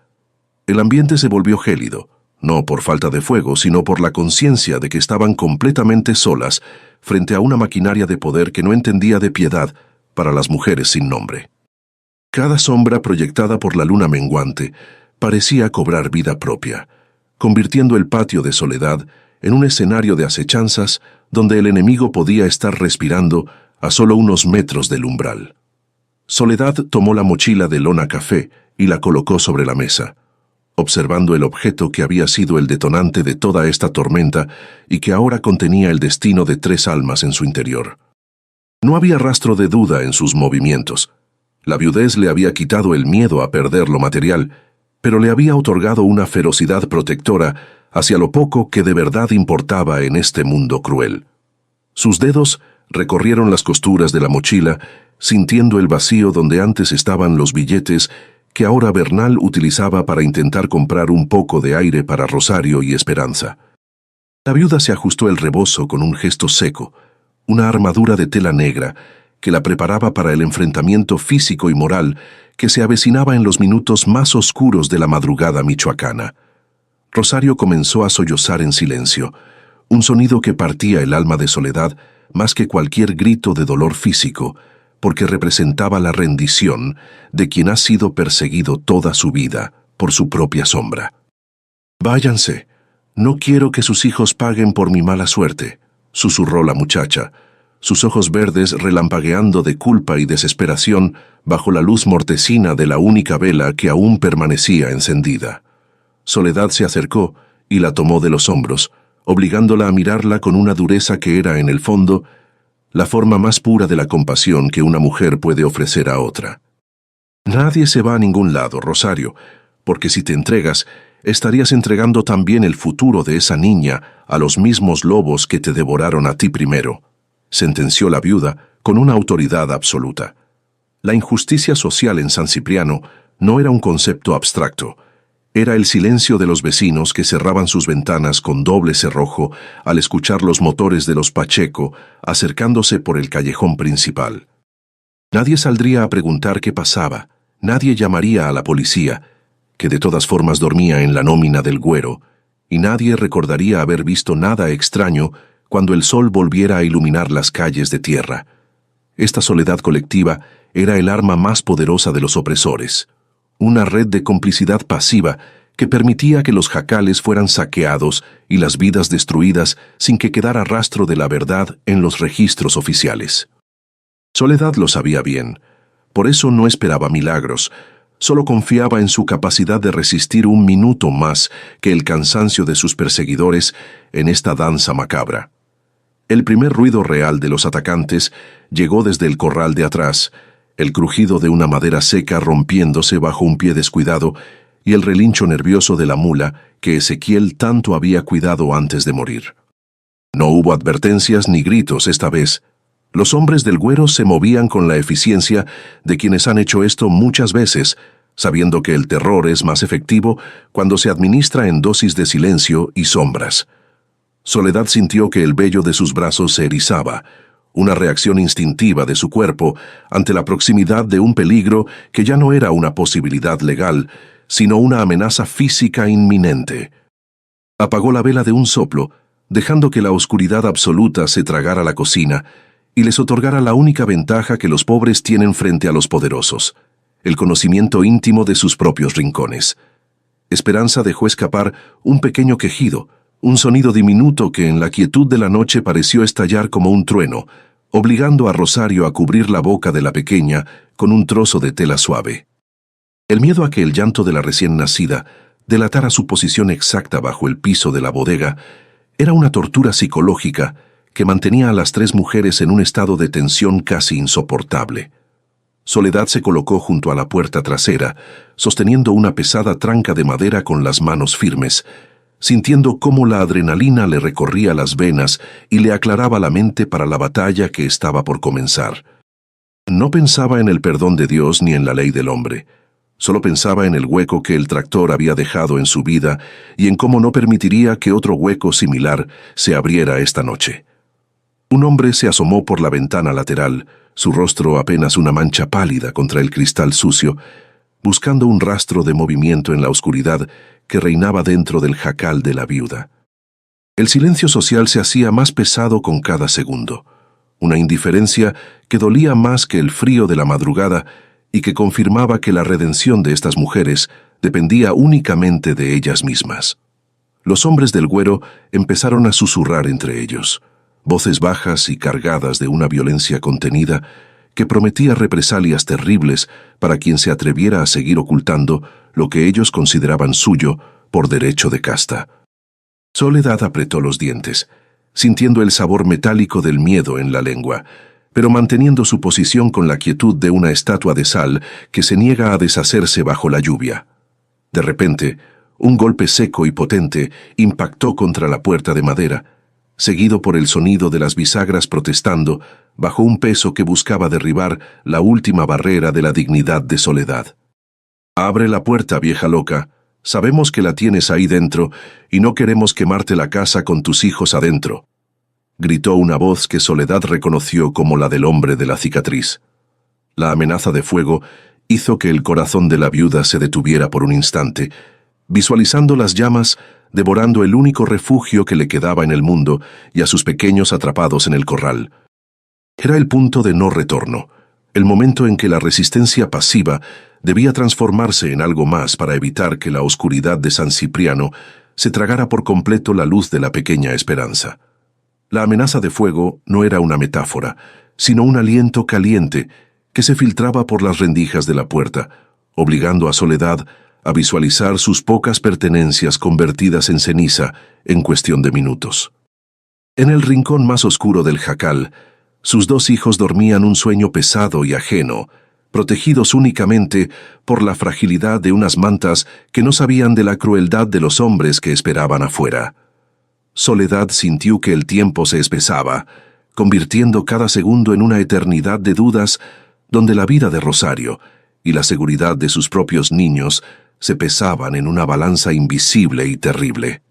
El ambiente se volvió gélido, no por falta de fuego, sino por la conciencia de que estaban completamente solas frente a una maquinaria de poder que no entendía de piedad para las mujeres sin nombre. Cada sombra proyectada por la luna menguante parecía cobrar vida propia, convirtiendo el patio de Soledad en un escenario de acechanzas donde el enemigo podía estar respirando a solo unos metros del umbral. Soledad tomó la mochila de lona café y la colocó sobre la mesa, observando el objeto que había sido el detonante de toda esta tormenta y que ahora contenía el destino de 3 almas en su interior. No había rastro de duda en sus movimientos. La viudez le había quitado el miedo a perder lo material, pero le había otorgado una ferocidad protectora hacia lo poco que de verdad importaba en este mundo cruel. Sus dedos recorrieron las costuras de la mochila, sintiendo el vacío donde antes estaban los billetes que ahora Bernal utilizaba para intentar comprar un poco de aire para Rosario y Esperanza. La viuda se ajustó el rebozo con un gesto seco, una armadura de tela negra que la preparaba para el enfrentamiento físico y moral que se avecinaba en los minutos más oscuros de la madrugada michoacana. Rosario comenzó a sollozar en silencio, un sonido que partía el alma de Soledad más que cualquier grito de dolor físico, porque representaba la rendición de quien ha sido perseguido toda su vida por su propia sombra. «Váyanse, no quiero que sus hijos paguen por mi mala suerte», susurró la muchacha, sus ojos verdes relampagueando de culpa y desesperación bajo la luz mortecina de la única vela que aún permanecía encendida. Soledad se acercó y la tomó de los hombros, obligándola a mirarla con una dureza que era, en el fondo, la forma más pura de la compasión que una mujer puede ofrecer a otra. Nadie se va a ningún lado, Rosario, porque si te entregas, estarías entregando también el futuro de esa niña a los mismos lobos que te devoraron a ti primero, sentenció la viuda con una autoridad absoluta. La injusticia social en San Cipriano no era un concepto abstracto, era el silencio de los vecinos que cerraban sus ventanas con doble cerrojo al escuchar los motores de los Pacheco acercándose por el callejón principal. Nadie saldría a preguntar qué pasaba, nadie llamaría a la policía, que de todas formas dormía en la nómina del Güero, y nadie recordaría haber visto nada extraño cuando el sol volviera a iluminar las calles de tierra. Esta soledad colectiva era el arma más poderosa de los opresores, una red de complicidad pasiva que permitía que los jacales fueran saqueados y las vidas destruidas sin que quedara rastro de la verdad en los registros oficiales. Soledad lo sabía bien, por eso no esperaba milagros, solo confiaba en su capacidad de resistir un minuto más que el cansancio de sus perseguidores en esta danza macabra. El primer ruido real de los atacantes llegó desde el corral de atrás, el crujido de una madera seca rompiéndose bajo un pie descuidado y el relincho nervioso de la mula que Ezequiel tanto había cuidado antes de morir. No hubo advertencias ni gritos esta vez. Los hombres del Güero se movían con la eficiencia de quienes han hecho esto muchas veces, sabiendo que el terror es más efectivo cuando se administra en dosis de silencio y sombras. Soledad sintió que el vello de sus brazos se erizaba, una reacción instintiva de su cuerpo ante la proximidad de un peligro que ya no era una posibilidad legal, sino una amenaza física inminente. Apagó la vela de un soplo, dejando que la oscuridad absoluta se tragara la cocina y les otorgara la única ventaja que los pobres tienen frente a los poderosos, el conocimiento íntimo de sus propios rincones. Esperanza dejó escapar un pequeño quejido, un sonido diminuto que en la quietud de la noche pareció estallar como un trueno, obligando a Rosario a cubrir la boca de la pequeña con un trozo de tela suave. El miedo a que el llanto de la recién nacida delatara su posición exacta bajo el piso de la bodega era una tortura psicológica que mantenía a las tres mujeres en un estado de tensión casi insoportable. Soledad se colocó junto a la puerta trasera, sosteniendo una pesada tranca de madera con las manos firmes, sintiendo cómo la adrenalina le recorría las venas y le aclaraba la mente para la batalla que estaba por comenzar. No pensaba en el perdón de Dios ni en la ley del hombre. Solo pensaba en el hueco que el tractor había dejado en su vida y en cómo no permitiría que otro hueco similar se abriera esta noche. Un hombre se asomó por la ventana lateral, su rostro apenas una mancha pálida contra el cristal sucio, buscando un rastro de movimiento en la oscuridad que reinaba dentro del jacal de la viuda. El silencio social se hacía más pesado con cada segundo, una indiferencia que dolía más que el frío de la madrugada y que confirmaba que la redención de estas mujeres dependía únicamente de ellas mismas. Los hombres del Güero empezaron a susurrar entre ellos, voces bajas y cargadas de una violencia contenida que prometía represalias terribles para quien se atreviera a seguir ocultando lo que ellos consideraban suyo por derecho de casta. Soledad apretó los dientes, sintiendo el sabor metálico del miedo en la lengua, pero manteniendo su posición con la quietud de una estatua de sal que se niega a deshacerse bajo la lluvia. De repente, un golpe seco y potente impactó contra la puerta de madera, seguido por el sonido de las bisagras protestando bajo un peso que buscaba derribar la última barrera de la dignidad de Soledad. «Abre la puerta, vieja loca. Sabemos que la tienes ahí dentro y no queremos quemarte la casa con tus hijos adentro», gritó una voz que Soledad reconoció como la del hombre de la cicatriz. La amenaza de fuego hizo que el corazón de la viuda se detuviera por un instante, visualizando las llamas devorando el único refugio que le quedaba en el mundo y a sus pequeños atrapados en el corral. Era el punto de no retorno, el momento en que la resistencia pasiva debía transformarse en algo más para evitar que la oscuridad de San Cipriano se tragara por completo la luz de la pequeña esperanza. La amenaza de fuego no era una metáfora, sino un aliento caliente que se filtraba por las rendijas de la puerta, obligando a Soledad a visualizar sus pocas pertenencias convertidas en ceniza en cuestión de minutos. En el rincón más oscuro del jacal, sus dos hijos dormían un sueño pesado y ajeno, protegidos únicamente por la fragilidad de unas mantas que no sabían de la crueldad de los hombres que esperaban afuera. Soledad sintió que el tiempo se espesaba, convirtiendo cada segundo en una eternidad de dudas donde la vida de Rosario y la seguridad de sus propios niños se pesaban en una balanza invisible y terrible.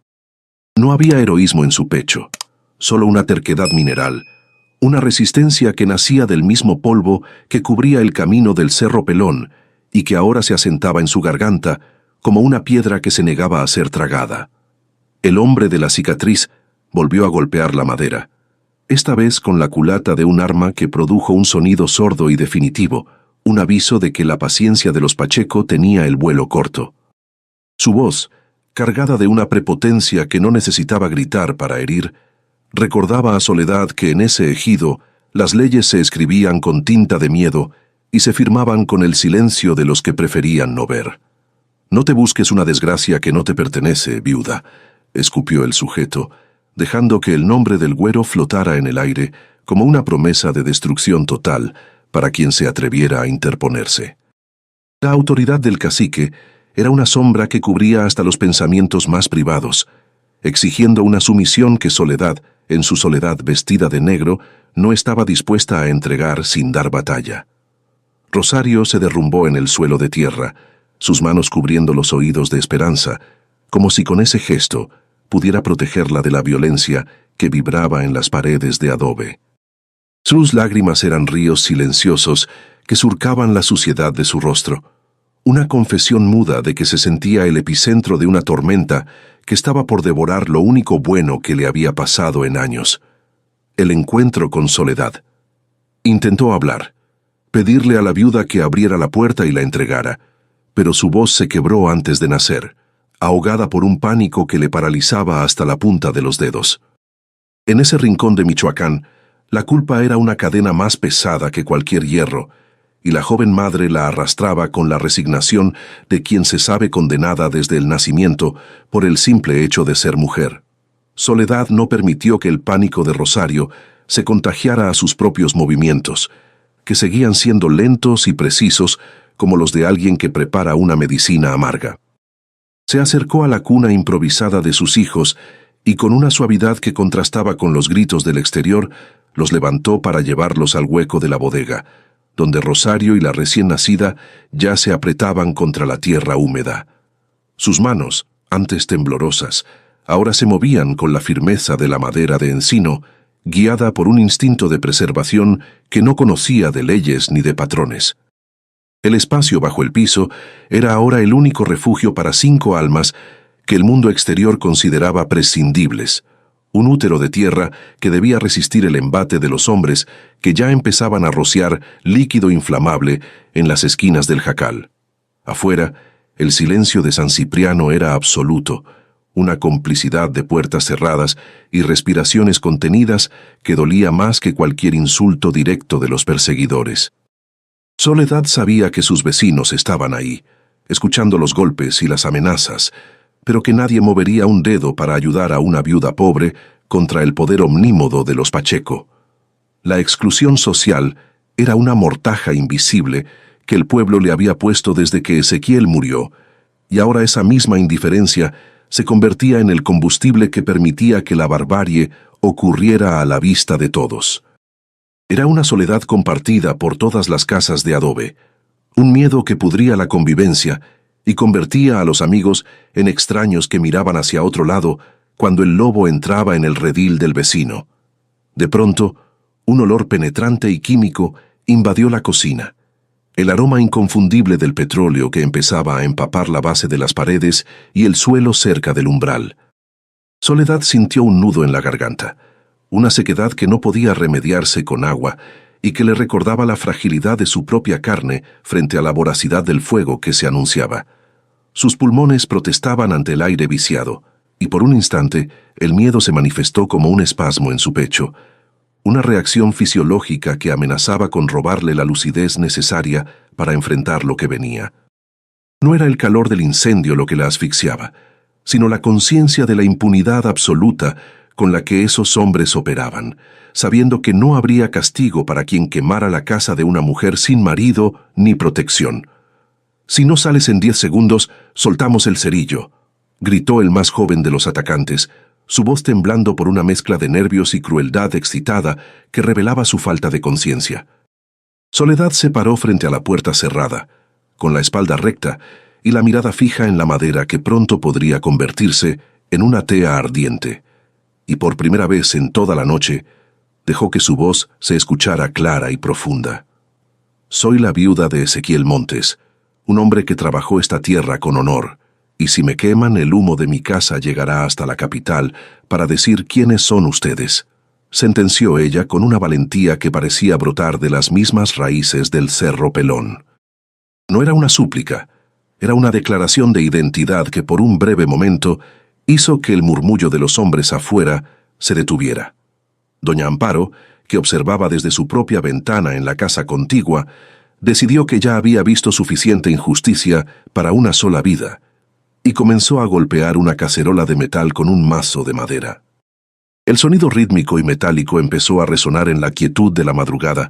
No había heroísmo en su pecho, solo una terquedad mineral, una resistencia que nacía del mismo polvo que cubría el camino del Cerro Pelón y que ahora se asentaba en su garganta como una piedra que se negaba a ser tragada. El hombre de la cicatriz volvió a golpear la madera, esta vez con la culata de un arma que produjo un sonido sordo y definitivo, un aviso de que la paciencia de los Pacheco tenía el vuelo corto. Su voz, cargada de una prepotencia que no necesitaba gritar para herir, recordaba a Soledad que en ese ejido las leyes se escribían con tinta de miedo y se firmaban con el silencio de los que preferían no ver. «No te busques una desgracia que no te pertenece, viuda», escupió el sujeto, dejando que el nombre del güero flotara en el aire como una promesa de destrucción total para quien se atreviera a interponerse. La autoridad del cacique era una sombra que cubría hasta los pensamientos más privados, exigiendo una sumisión que Soledad, en su soledad vestida de negro, no estaba dispuesta a entregar sin dar batalla. Rosario se derrumbó en el suelo de tierra, sus manos cubriendo los oídos de Esperanza, como si con ese gesto pudiera protegerla de la violencia que vibraba en las paredes de adobe. Sus lágrimas eran ríos silenciosos que surcaban la suciedad de su rostro, una confesión muda de que se sentía el epicentro de una tormenta que estaba por devorar lo único bueno que le había pasado en años: el encuentro con Soledad. Intentó hablar, pedirle a la viuda que abriera la puerta y la entregara, pero su voz se quebró antes de nacer, ahogada por un pánico que le paralizaba hasta la punta de los dedos. En ese rincón de Michoacán, la culpa era una cadena más pesada que cualquier hierro, y la joven madre la arrastraba con la resignación de quien se sabe condenada desde el nacimiento por el simple hecho de ser mujer. Soledad no permitió que el pánico de Rosario se contagiara a sus propios movimientos, que seguían siendo lentos y precisos como los de alguien que prepara una medicina amarga. Se acercó a la cuna improvisada de sus hijos y con una suavidad que contrastaba con los gritos del exterior, los levantó para llevarlos al hueco de la bodega, donde Rosario y la recién nacida ya se apretaban contra la tierra húmeda. Sus manos, antes temblorosas, ahora se movían con la firmeza de la madera de encino, guiada por un instinto de preservación que no conocía de leyes ni de patrones. El espacio bajo el piso era ahora el único refugio para 5 almas que el mundo exterior consideraba prescindibles, un útero de tierra que debía resistir el embate de los hombres que ya empezaban a rociar líquido inflamable en las esquinas del jacal. Afuera, el silencio de San Cipriano era absoluto, una complicidad de puertas cerradas y respiraciones contenidas que dolía más que cualquier insulto directo de los perseguidores. Soledad sabía que sus vecinos estaban ahí, escuchando los golpes y las amenazas, pero que nadie movería un dedo para ayudar a una viuda pobre contra el poder omnímodo de los Pacheco. La exclusión social era una mortaja invisible que el pueblo le había puesto desde que Ezequiel murió, y ahora esa misma indiferencia se convertía en el combustible que permitía que la barbarie ocurriera a la vista de todos. Era una soledad compartida por todas las casas de adobe, un miedo que pudría la convivencia y convertía a los amigos en extraños que miraban hacia otro lado cuando el lobo entraba en el redil del vecino. De pronto, un olor penetrante y químico invadió la cocina, el aroma inconfundible del petróleo que empezaba a empapar la base de las paredes y el suelo cerca del umbral. Soledad sintió un nudo en la garganta, una sequedad que no podía remediarse con agua y que le recordaba la fragilidad de su propia carne frente a la voracidad del fuego que se anunciaba. Sus pulmones protestaban ante el aire viciado, y por un instante el miedo se manifestó como un espasmo en su pecho, una reacción fisiológica que amenazaba con robarle la lucidez necesaria para enfrentar lo que venía. No era el calor del incendio lo que la asfixiaba, sino la conciencia de la impunidad absoluta con la que esos hombres operaban, sabiendo que no habría castigo para quien quemara la casa de una mujer sin marido ni protección. «Si no sales en 10 segundos, soltamos el cerillo», gritó el más joven de los atacantes, su voz temblando por una mezcla de nervios y crueldad excitada que revelaba su falta de conciencia. Soledad se paró frente a la puerta cerrada, con la espalda recta y la mirada fija en la madera que pronto podría convertirse en una tea ardiente, y por primera vez en toda la noche dejó que su voz se escuchara clara y profunda. «Soy la viuda de Ezequiel Montes, un hombre que trabajó esta tierra con honor, y si me queman el humo de mi casa llegará hasta la capital para decir quiénes son ustedes», sentenció ella con una valentía que parecía brotar de las mismas raíces del Cerro Pelón. No era una súplica, era una declaración de identidad que por un breve momento hizo que el murmullo de los hombres afuera se detuviera. Doña Amparo, que observaba desde su propia ventana en la casa contigua, decidió que ya había visto suficiente injusticia para una sola vida, y comenzó a golpear una cacerola de metal con un mazo de madera. El sonido rítmico y metálico empezó a resonar en la quietud de la madrugada,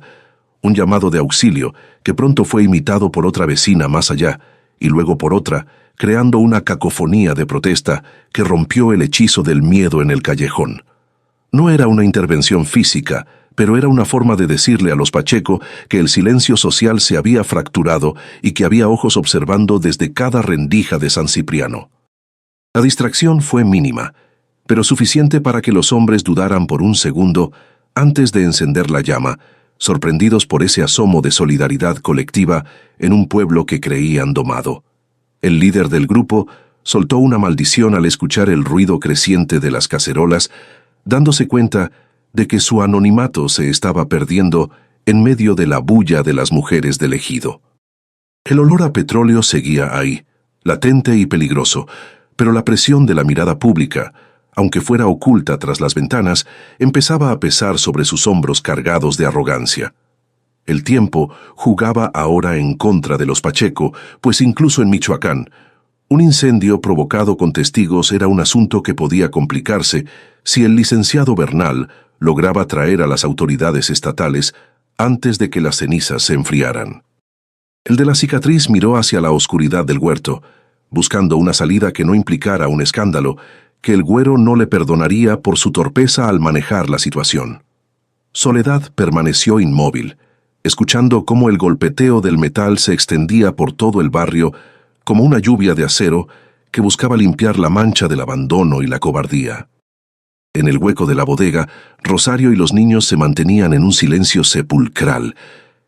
un llamado de auxilio que pronto fue imitado por otra vecina más allá, y luego por otra, creando una cacofonía de protesta que rompió el hechizo del miedo en el callejón. No era una intervención física, pero era una forma de decirle a los Pacheco que el silencio social se había fracturado y que había ojos observando desde cada rendija de San Cipriano. La distracción fue mínima, pero suficiente para que los hombres dudaran por un segundo antes de encender la llama, sorprendidos por ese asomo de solidaridad colectiva en un pueblo que creían domado. El líder del grupo soltó una maldición al escuchar el ruido creciente de las cacerolas, dándose cuenta de que su anonimato se estaba perdiendo en medio de la bulla de las mujeres del ejido. El olor a petróleo seguía ahí, latente y peligroso, pero la presión de la mirada pública, aunque fuera oculta tras las ventanas, empezaba a pesar sobre sus hombros cargados de arrogancia. El tiempo jugaba ahora en contra de los Pacheco, pues incluso en Michoacán, un incendio provocado con testigos era un asunto que podía complicarse si el licenciado Bernal lograba traer a las autoridades estatales antes de que las cenizas se enfriaran. El de la cicatriz miró hacia la oscuridad del huerto, buscando una salida que no implicara un escándalo, que el güero no le perdonaría por su torpeza al manejar la situación. Soledad permaneció inmóvil, escuchando cómo el golpeteo del metal se extendía por todo el barrio como una lluvia de acero que buscaba limpiar la mancha del abandono y la cobardía. En el hueco de la bodega, Rosario y los niños se mantenían en un silencio sepulcral,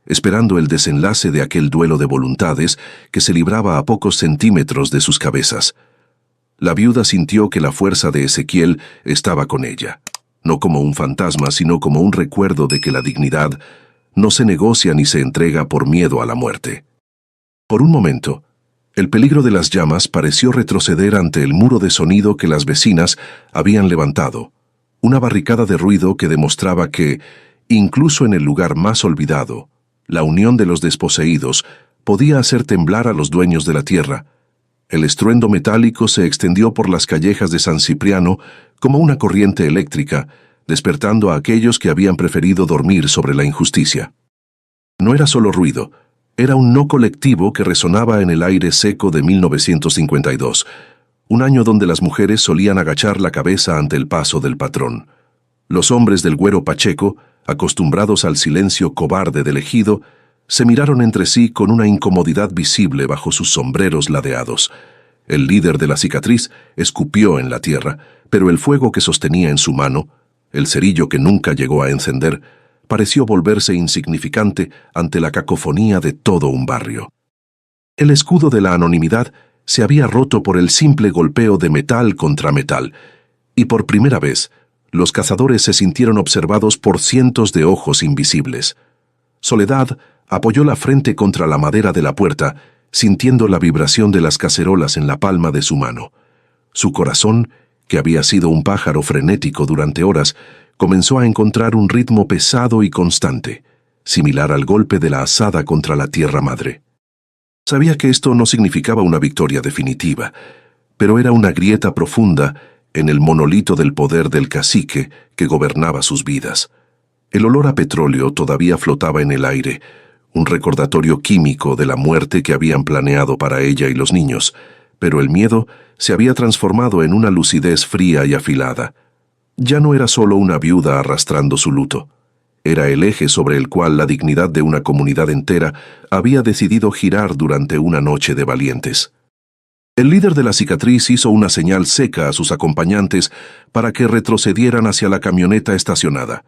esperando el desenlace de aquel duelo de voluntades que se libraba a pocos centímetros de sus cabezas. La viuda sintió que la fuerza de Ezequiel estaba con ella, no como un fantasma, sino como un recuerdo de que la dignidad no se negocia ni se entrega por miedo a la muerte. Por un momento, el peligro de las llamas pareció retroceder ante el muro de sonido que las vecinas habían levantado, una barricada de ruido que demostraba que, incluso en el lugar más olvidado, la unión de los desposeídos podía hacer temblar a los dueños de la tierra. El estruendo metálico se extendió por las callejas de San Cipriano como una corriente eléctrica, despertando a aquellos que habían preferido dormir sobre la injusticia. No era solo ruido, era un no colectivo que resonaba en el aire seco de 1952, un año donde las mujeres solían agachar la cabeza ante el paso del patrón. Los hombres del güero Pacheco, acostumbrados al silencio cobarde del ejido, se miraron entre sí con una incomodidad visible bajo sus sombreros ladeados. El líder de la cicatriz escupió en la tierra, pero el fuego que sostenía en su mano, el cerillo que nunca llegó a encender, pareció volverse insignificante ante la cacofonía de todo un barrio. El escudo de la anonimidad se había roto por el simple golpeo de metal contra metal, y por primera vez, los cazadores se sintieron observados por cientos de ojos invisibles. Soledad apoyó la frente contra la madera de la puerta, sintiendo la vibración de las cacerolas en la palma de su mano. Su corazón, que había sido un pájaro frenético durante horas, comenzó a encontrar un ritmo pesado y constante, similar al golpe de la azada contra la tierra madre. Sabía que esto no significaba una victoria definitiva, pero era una grieta profunda en el monolito del poder del cacique que gobernaba sus vidas. El olor a petróleo todavía flotaba en el aire, un recordatorio químico de la muerte que habían planeado para ella y los niños, pero el miedo se había transformado en una lucidez fría y afilada. Ya no era solo una viuda arrastrando su luto. Era el eje sobre el cual la dignidad de una comunidad entera había decidido girar durante una noche de valientes. El líder de la cicatriz hizo una señal seca a sus acompañantes para que retrocedieran hacia la camioneta estacionada.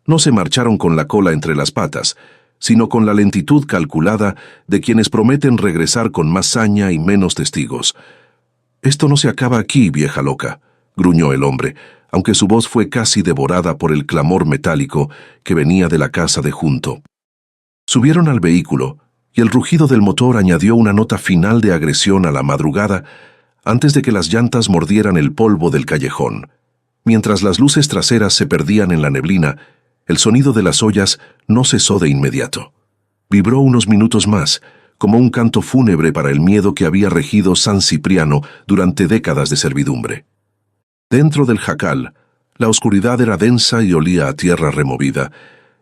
No se marcharon con la cola entre las patas, sino con la lentitud calculada de quienes prometen regresar con más saña y menos testigos. «Esto no se acaba aquí, vieja loca», gruñó el hombre, aunque su voz fue casi devorada por el clamor metálico que venía de la casa de junto. Subieron al vehículo, y el rugido del motor añadió una nota final de agresión a la madrugada antes de que las llantas mordieran el polvo del callejón. Mientras las luces traseras se perdían en la neblina, el sonido de las ollas no cesó de inmediato. Vibró unos minutos más, como un canto fúnebre para el miedo que había regido San Cipriano durante décadas de servidumbre. Dentro del jacal, la oscuridad era densa y olía a tierra removida,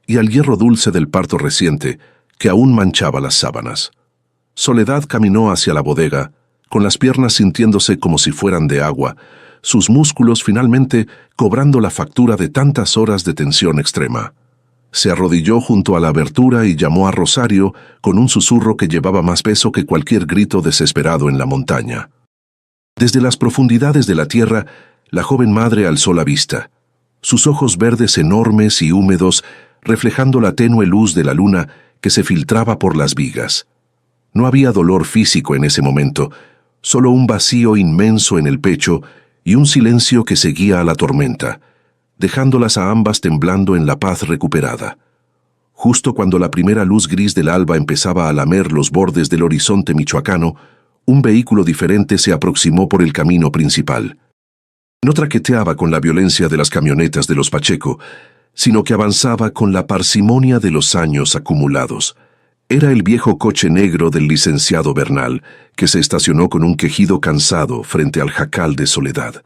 y al hierro dulce del parto reciente, que aún manchaba las sábanas. Soledad caminó hacia la bodega, con las piernas sintiéndose como si fueran de agua, sus músculos finalmente cobrando la factura de tantas horas de tensión extrema. Se arrodilló junto a la abertura y llamó a Rosario con un susurro que llevaba más peso que cualquier grito desesperado en la montaña. Desde las profundidades de la tierra, la joven madre alzó la vista, sus ojos verdes enormes y húmedos reflejando la tenue luz de la luna que se filtraba por las vigas. No había dolor físico en ese momento, solo un vacío inmenso en el pecho y un silencio que seguía a la tormenta, dejándolas a ambas temblando en la paz recuperada. Justo cuando la primera luz gris del alba empezaba a lamer los bordes del horizonte michoacano, un vehículo diferente se aproximó por el camino principal. No traqueteaba con la violencia de las camionetas de los Pacheco, sino que avanzaba con la parsimonia de los años acumulados. Era el viejo coche negro del licenciado Bernal, que se estacionó con un quejido cansado frente al jacal de Soledad.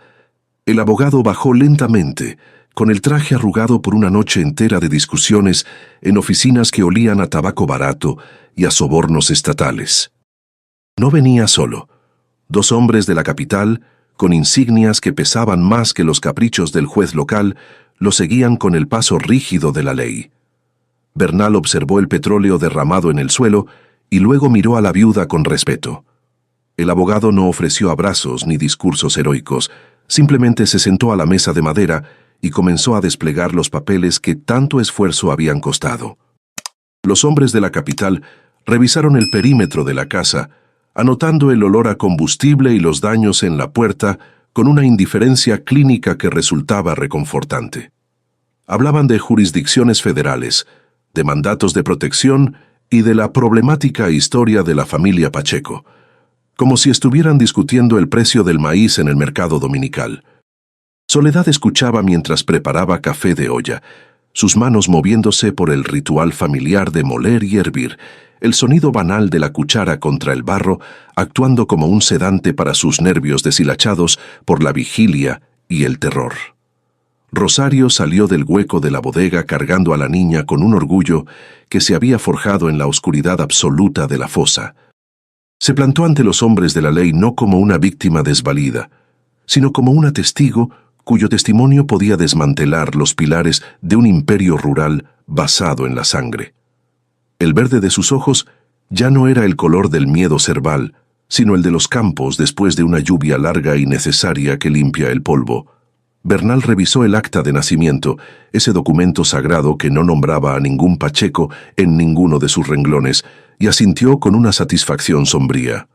El abogado bajó lentamente, con el traje arrugado por una noche entera de discusiones en oficinas que olían a tabaco barato y a sobornos estatales. No venía solo. 2 hombres de la capital, con insignias que pesaban más que los caprichos del juez local, lo seguían con el paso rígido de la ley. Bernal observó el petróleo derramado en el suelo y luego miró a la viuda con respeto. El abogado no ofreció abrazos ni discursos heroicos, simplemente se sentó a la mesa de madera y comenzó a desplegar los papeles que tanto esfuerzo habían costado. Los hombres de la capital revisaron el perímetro de la casa, anotando el olor a combustible y los daños en la puerta con una indiferencia clínica que resultaba reconfortante. Hablaban de jurisdicciones federales, de mandatos de protección y de la problemática historia de la familia Pacheco, como si estuvieran discutiendo el precio del maíz en el mercado dominical. Soledad escuchaba mientras preparaba café de olla, sus manos moviéndose por el ritual familiar de moler y hervir, el sonido banal de la cuchara contra el barro actuando como un sedante para sus nervios deshilachados por la vigilia y el terror. Rosario salió del hueco de la bodega cargando a la niña con un orgullo que se había forjado en la oscuridad absoluta de la fosa. Se plantó ante los hombres de la ley no como una víctima desvalida, sino como una testigo cuyo testimonio podía desmantelar los pilares de un imperio rural basado en la sangre. El verde de sus ojos ya no era el color del miedo cerval, sino el de los campos después de una lluvia larga y necesaria que limpia el polvo. Bernal revisó el acta de nacimiento, ese documento sagrado que no nombraba a ningún Pacheco en ninguno de sus renglones, y asintió con una satisfacción sombría.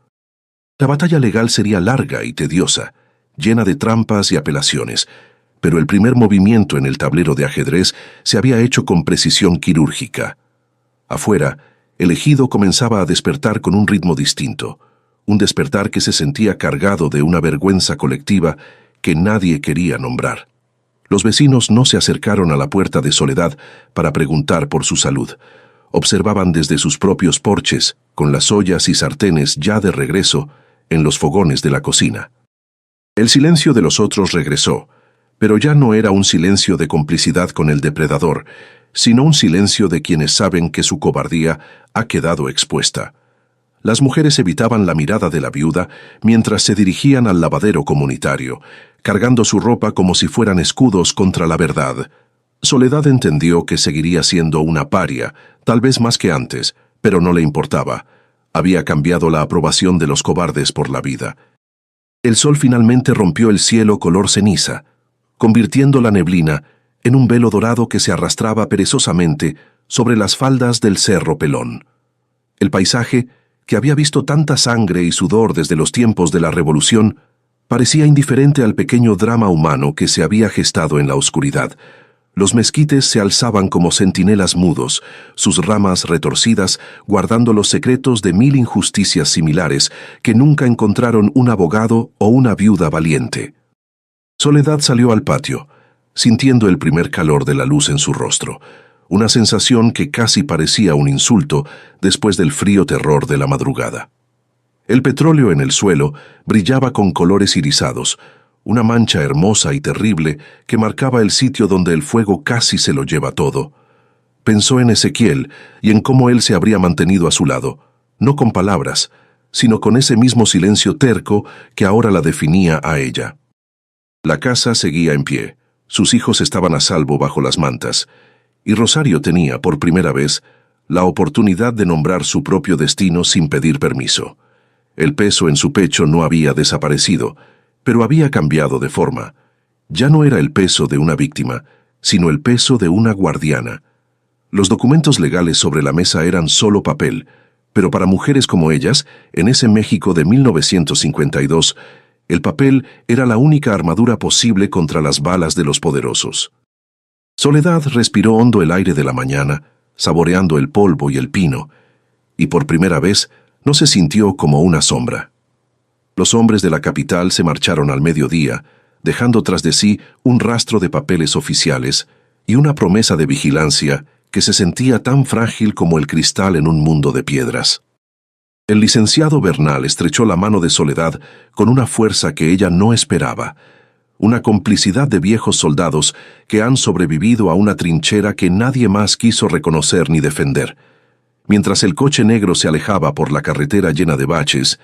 La batalla legal sería larga y tediosa, llena de trampas y apelaciones, pero el primer movimiento en el tablero de ajedrez se había hecho con precisión quirúrgica. Afuera, el ejido comenzaba a despertar con un ritmo distinto, un despertar que se sentía cargado de una vergüenza colectiva que nadie quería nombrar. Los vecinos no se acercaron a la puerta de Soledad para preguntar por su salud. Observaban desde sus propios porches, con las ollas y sartenes ya de regreso, en los fogones de la cocina. El silencio de los otros regresó, pero ya no era un silencio de complicidad con el depredador, sino un silencio de quienes saben que su cobardía ha quedado expuesta. Las mujeres evitaban la mirada de la viuda mientras se dirigían al lavadero comunitario, cargando su ropa como si fueran escudos contra la verdad. Soledad entendió que seguiría siendo una paria, tal vez más que antes, pero no le importaba. Había cambiado la aprobación de los cobardes por la vida. El sol finalmente rompió el cielo color ceniza, convirtiendo la neblina en un velo dorado que se arrastraba perezosamente sobre las faldas del Cerro Pelón. El paisaje, que había visto tanta sangre y sudor desde los tiempos de la Revolución, parecía indiferente al pequeño drama humano que se había gestado en la oscuridad. Los mezquites se alzaban como centinelas mudos, sus ramas retorcidas guardando los secretos de 1000 injusticias similares que nunca encontraron un abogado o una viuda valiente. Soledad salió al patio, sintiendo el primer calor de la luz en su rostro, una sensación que casi parecía un insulto después del frío terror de la madrugada. El petróleo en el suelo brillaba con colores irisados, una mancha hermosa y terrible que marcaba el sitio donde el fuego casi se lo lleva todo. Pensó en Ezequiel y en cómo él se habría mantenido a su lado, no con palabras, sino con ese mismo silencio terco que ahora la definía a ella. La casa seguía en pie, sus hijos estaban a salvo bajo las mantas, y Rosario tenía, por primera vez, la oportunidad de nombrar su propio destino sin pedir permiso. El peso en su pecho no había desaparecido, pero había cambiado de forma. Ya no era el peso de una víctima, sino el peso de una guardiana. Los documentos legales sobre la mesa eran solo papel, pero para mujeres como ellas, en ese México de 1952, el papel era la única armadura posible contra las balas de los poderosos. Soledad respiró hondo el aire de la mañana, saboreando el polvo y el pino, y por primera vez no se sintió como una sombra. Los hombres de la capital se marcharon al mediodía, dejando tras de sí un rastro de papeles oficiales y una promesa de vigilancia que se sentía tan frágil como el cristal en un mundo de piedras. El licenciado Bernal estrechó la mano de Soledad con una fuerza que ella no esperaba, una complicidad de viejos soldados que han sobrevivido a una trinchera que nadie más quiso reconocer ni defender. Mientras el coche negro se alejaba por la carretera llena de baches,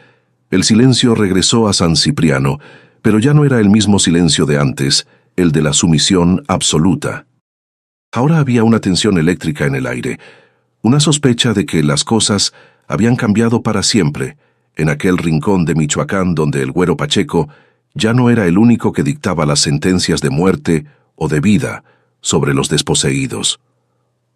el silencio regresó a San Cipriano, pero ya no era el mismo silencio de antes, el de la sumisión absoluta. Ahora había una tensión eléctrica en el aire, una sospecha de que las cosas habían cambiado para siempre, en aquel rincón de Michoacán donde el Güero Pacheco ya no era el único que dictaba las sentencias de muerte o de vida sobre los desposeídos.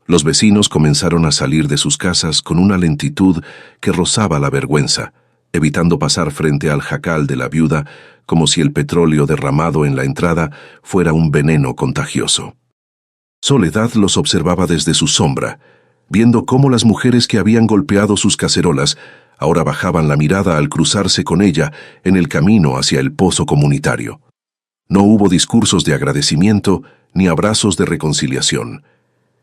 Los vecinos comenzaron a salir de sus casas con una lentitud que rozaba la vergüenza, evitando pasar frente al jacal de la viuda como si el petróleo derramado en la entrada fuera un veneno contagioso. Soledad los observaba desde su sombra, viendo cómo las mujeres que habían golpeado sus cacerolas ahora bajaban la mirada al cruzarse con ella en el camino hacia el pozo comunitario. No hubo discursos de agradecimiento ni abrazos de reconciliación.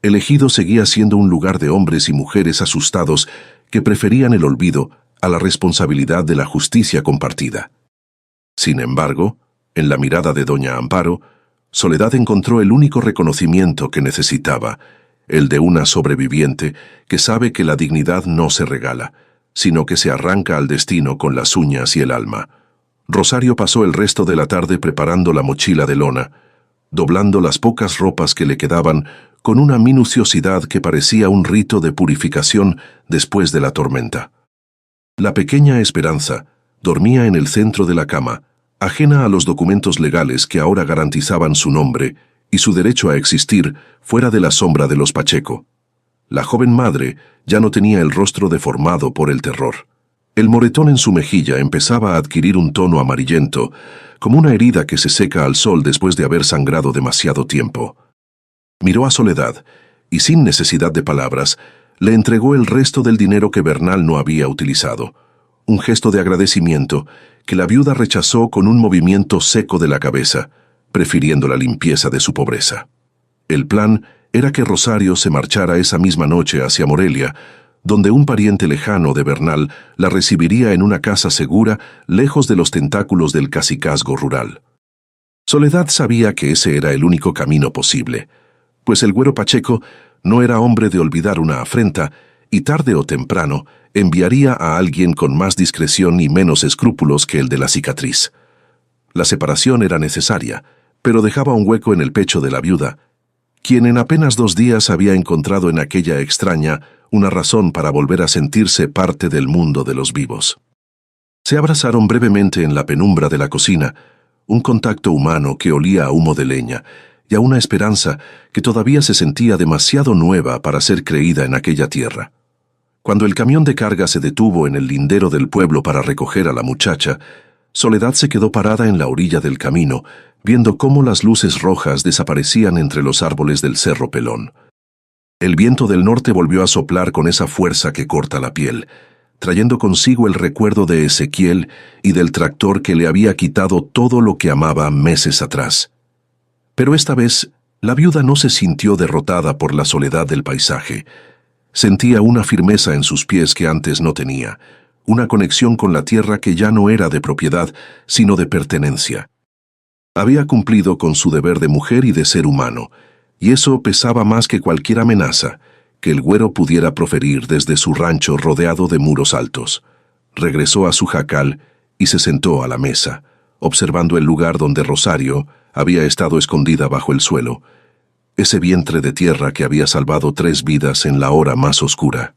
El ejido seguía siendo un lugar de hombres y mujeres asustados que preferían el olvido a la responsabilidad de la justicia compartida. Sin embargo, en la mirada de doña Amparo, Soledad encontró el único reconocimiento que necesitaba, el de una sobreviviente que sabe que la dignidad no se regala, sino que se arranca al destino con las uñas y el alma. Rosario pasó el resto de la tarde preparando la mochila de lona, doblando las pocas ropas que le quedaban con una minuciosidad que parecía un rito de purificación después de la tormenta. La pequeña Esperanza dormía en el centro de la cama, ajena a los documentos legales que ahora garantizaban su nombre y su derecho a existir fuera de la sombra de los Pacheco. La joven madre ya no tenía el rostro deformado por el terror. El moretón en su mejilla empezaba a adquirir un tono amarillento, como una herida que se seca al sol después de haber sangrado demasiado tiempo. Miró a Soledad y, sin necesidad de palabras, le entregó el resto del dinero que Bernal no había utilizado, un gesto de agradecimiento que la viuda rechazó con un movimiento seco de la cabeza, prefiriendo la limpieza de su pobreza. El plan era que Rosario se marchara esa misma noche hacia Morelia, donde un pariente lejano de Bernal la recibiría en una casa segura, lejos de los tentáculos del cacicazgo rural. Soledad sabía que ese era el único camino posible, pues el Güero Pacheco no era hombre de olvidar una afrenta y tarde o temprano enviaría a alguien con más discreción y menos escrúpulos que el de la cicatriz. La separación era necesaria, pero dejaba un hueco en el pecho de la viuda, quien en apenas 2 días había encontrado en aquella extraña una razón para volver a sentirse parte del mundo de los vivos. Se abrazaron brevemente en la penumbra de la cocina, un contacto humano que olía a humo de leña y a una esperanza que todavía se sentía demasiado nueva para ser creída en aquella tierra. Cuando el camión de carga se detuvo en el lindero del pueblo para recoger a la muchacha, Soledad se quedó parada en la orilla del camino, viendo cómo las luces rojas desaparecían entre los árboles del Cerro Pelón. El viento del norte volvió a soplar con esa fuerza que corta la piel, trayendo consigo el recuerdo de Ezequiel y del tractor que le había quitado todo lo que amaba meses atrás. Pero esta vez, la viuda no se sintió derrotada por la soledad del paisaje. Sentía una firmeza en sus pies que antes no tenía, una conexión con la tierra que ya no era de propiedad, sino de pertenencia. Había cumplido con su deber de mujer y de ser humano, y eso pesaba más que cualquier amenaza que el Güero pudiera proferir desde su rancho rodeado de muros altos. Regresó a su jacal y se sentó a la mesa, observando el lugar donde Rosario había estado escondida bajo el suelo, ese vientre de tierra que había salvado 3 vidas en la hora más oscura.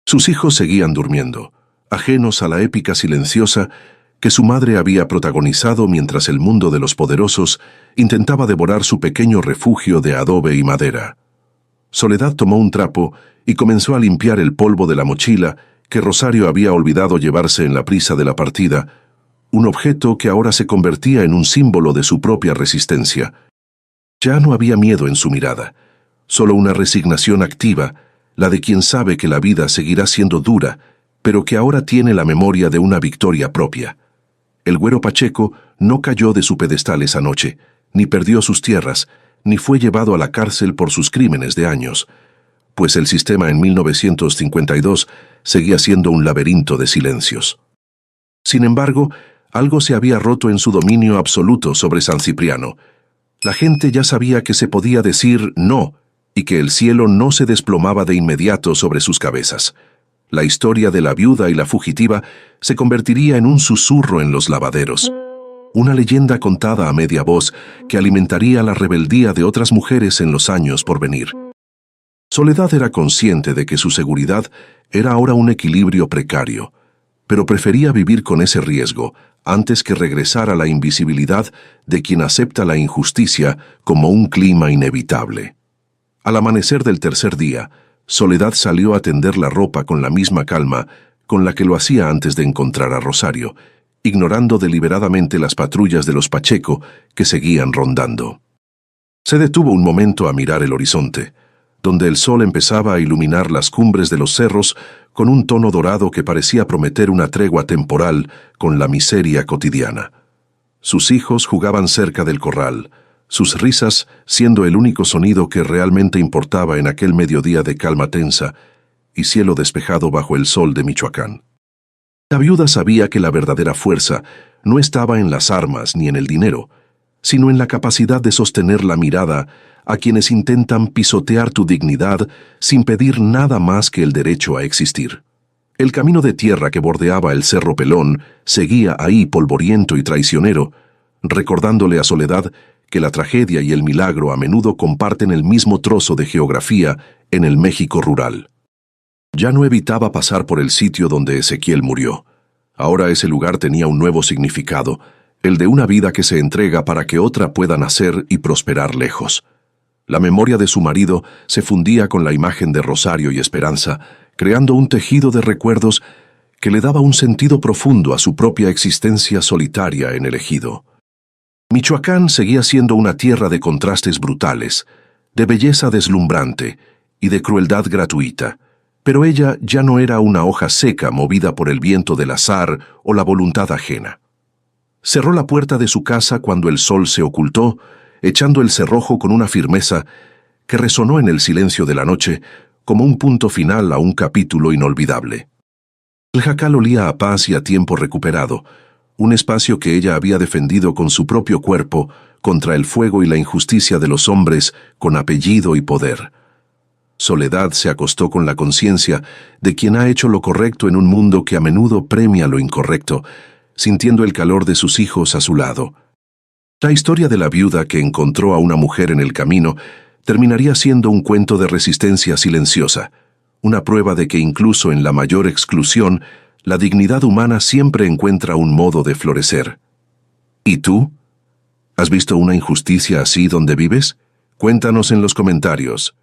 Sus hijos seguían durmiendo, ajenos a la épica silenciosa que su madre había protagonizado mientras el mundo de los poderosos intentaba devorar su pequeño refugio de adobe y madera. Soledad tomó un trapo y comenzó a limpiar el polvo de la mochila que Rosario había olvidado llevarse en la prisa de la partida, un objeto que ahora se convertía en un símbolo de su propia resistencia. Ya no había miedo en su mirada, solo una resignación activa, la de quien sabe que la vida seguirá siendo dura, pero que ahora tiene la memoria de una victoria propia. El Güero Pacheco no cayó de su pedestal esa noche, ni perdió sus tierras, ni fue llevado a la cárcel por sus crímenes de años, pues el sistema en 1952 seguía siendo un laberinto de silencios. Sin embargo, algo se había roto en su dominio absoluto sobre San Cipriano. La gente ya sabía que se podía decir no, y que el cielo no se desplomaba de inmediato sobre sus cabezas. La historia de la viuda y la fugitiva se convertiría en un susurro en los lavaderos, una leyenda contada a media voz que alimentaría la rebeldía de otras mujeres en los años por venir. Soledad era consciente de que su seguridad era ahora un equilibrio precario, pero prefería vivir con ese riesgo antes que regresar a la invisibilidad de quien acepta la injusticia como un clima inevitable. Al amanecer del tercer día, Soledad salió a tender la ropa con la misma calma con la que lo hacía antes de encontrar a Rosario, ignorando deliberadamente las patrullas de los Pacheco que seguían rondando. Se detuvo un momento a mirar el horizonte, donde el sol empezaba a iluminar las cumbres de los cerros con un tono dorado que parecía prometer una tregua temporal con la miseria cotidiana. Sus hijos jugaban cerca del corral, sus risas siendo el único sonido que realmente importaba en aquel mediodía de calma tensa y cielo despejado bajo el sol de Michoacán. La viuda sabía que la verdadera fuerza no estaba en las armas ni en el dinero, sino en la capacidad de sostener la mirada a quienes intentan pisotear tu dignidad sin pedir nada más que el derecho a existir. El camino de tierra que bordeaba el Cerro Pelón seguía ahí polvoriento y traicionero, recordándole a Soledad que la tragedia y el milagro a menudo comparten el mismo trozo de geografía en el México rural. Ya no evitaba pasar por el sitio donde Ezequiel murió. Ahora ese lugar tenía un nuevo significado, el de una vida que se entrega para que otra pueda nacer y prosperar lejos. La memoria de su marido se fundía con la imagen de Rosario y Esperanza, creando un tejido de recuerdos que le daba un sentido profundo a su propia existencia solitaria en el ejido. Michoacán seguía siendo una tierra de contrastes brutales, de belleza deslumbrante y de crueldad gratuita, pero ella ya no era una hoja seca movida por el viento del azar o la voluntad ajena. Cerró la puerta de su casa cuando el sol se ocultó, echando el cerrojo con una firmeza que resonó en el silencio de la noche, como un punto final a un capítulo inolvidable. El jacal olía a paz y a tiempo recuperado, un espacio que ella había defendido con su propio cuerpo contra el fuego y la injusticia de los hombres con apellido y poder. Soledad se acostó con la conciencia de quien ha hecho lo correcto en un mundo que a menudo premia lo incorrecto, sintiendo el calor de sus hijos a su lado. La historia de la viuda que encontró a una mujer en el camino terminaría siendo un cuento de resistencia silenciosa, una prueba de que incluso en la mayor exclusión, la dignidad humana siempre encuentra un modo de florecer. ¿Y tú? ¿Has visto una injusticia así donde vives? Cuéntanos en los comentarios.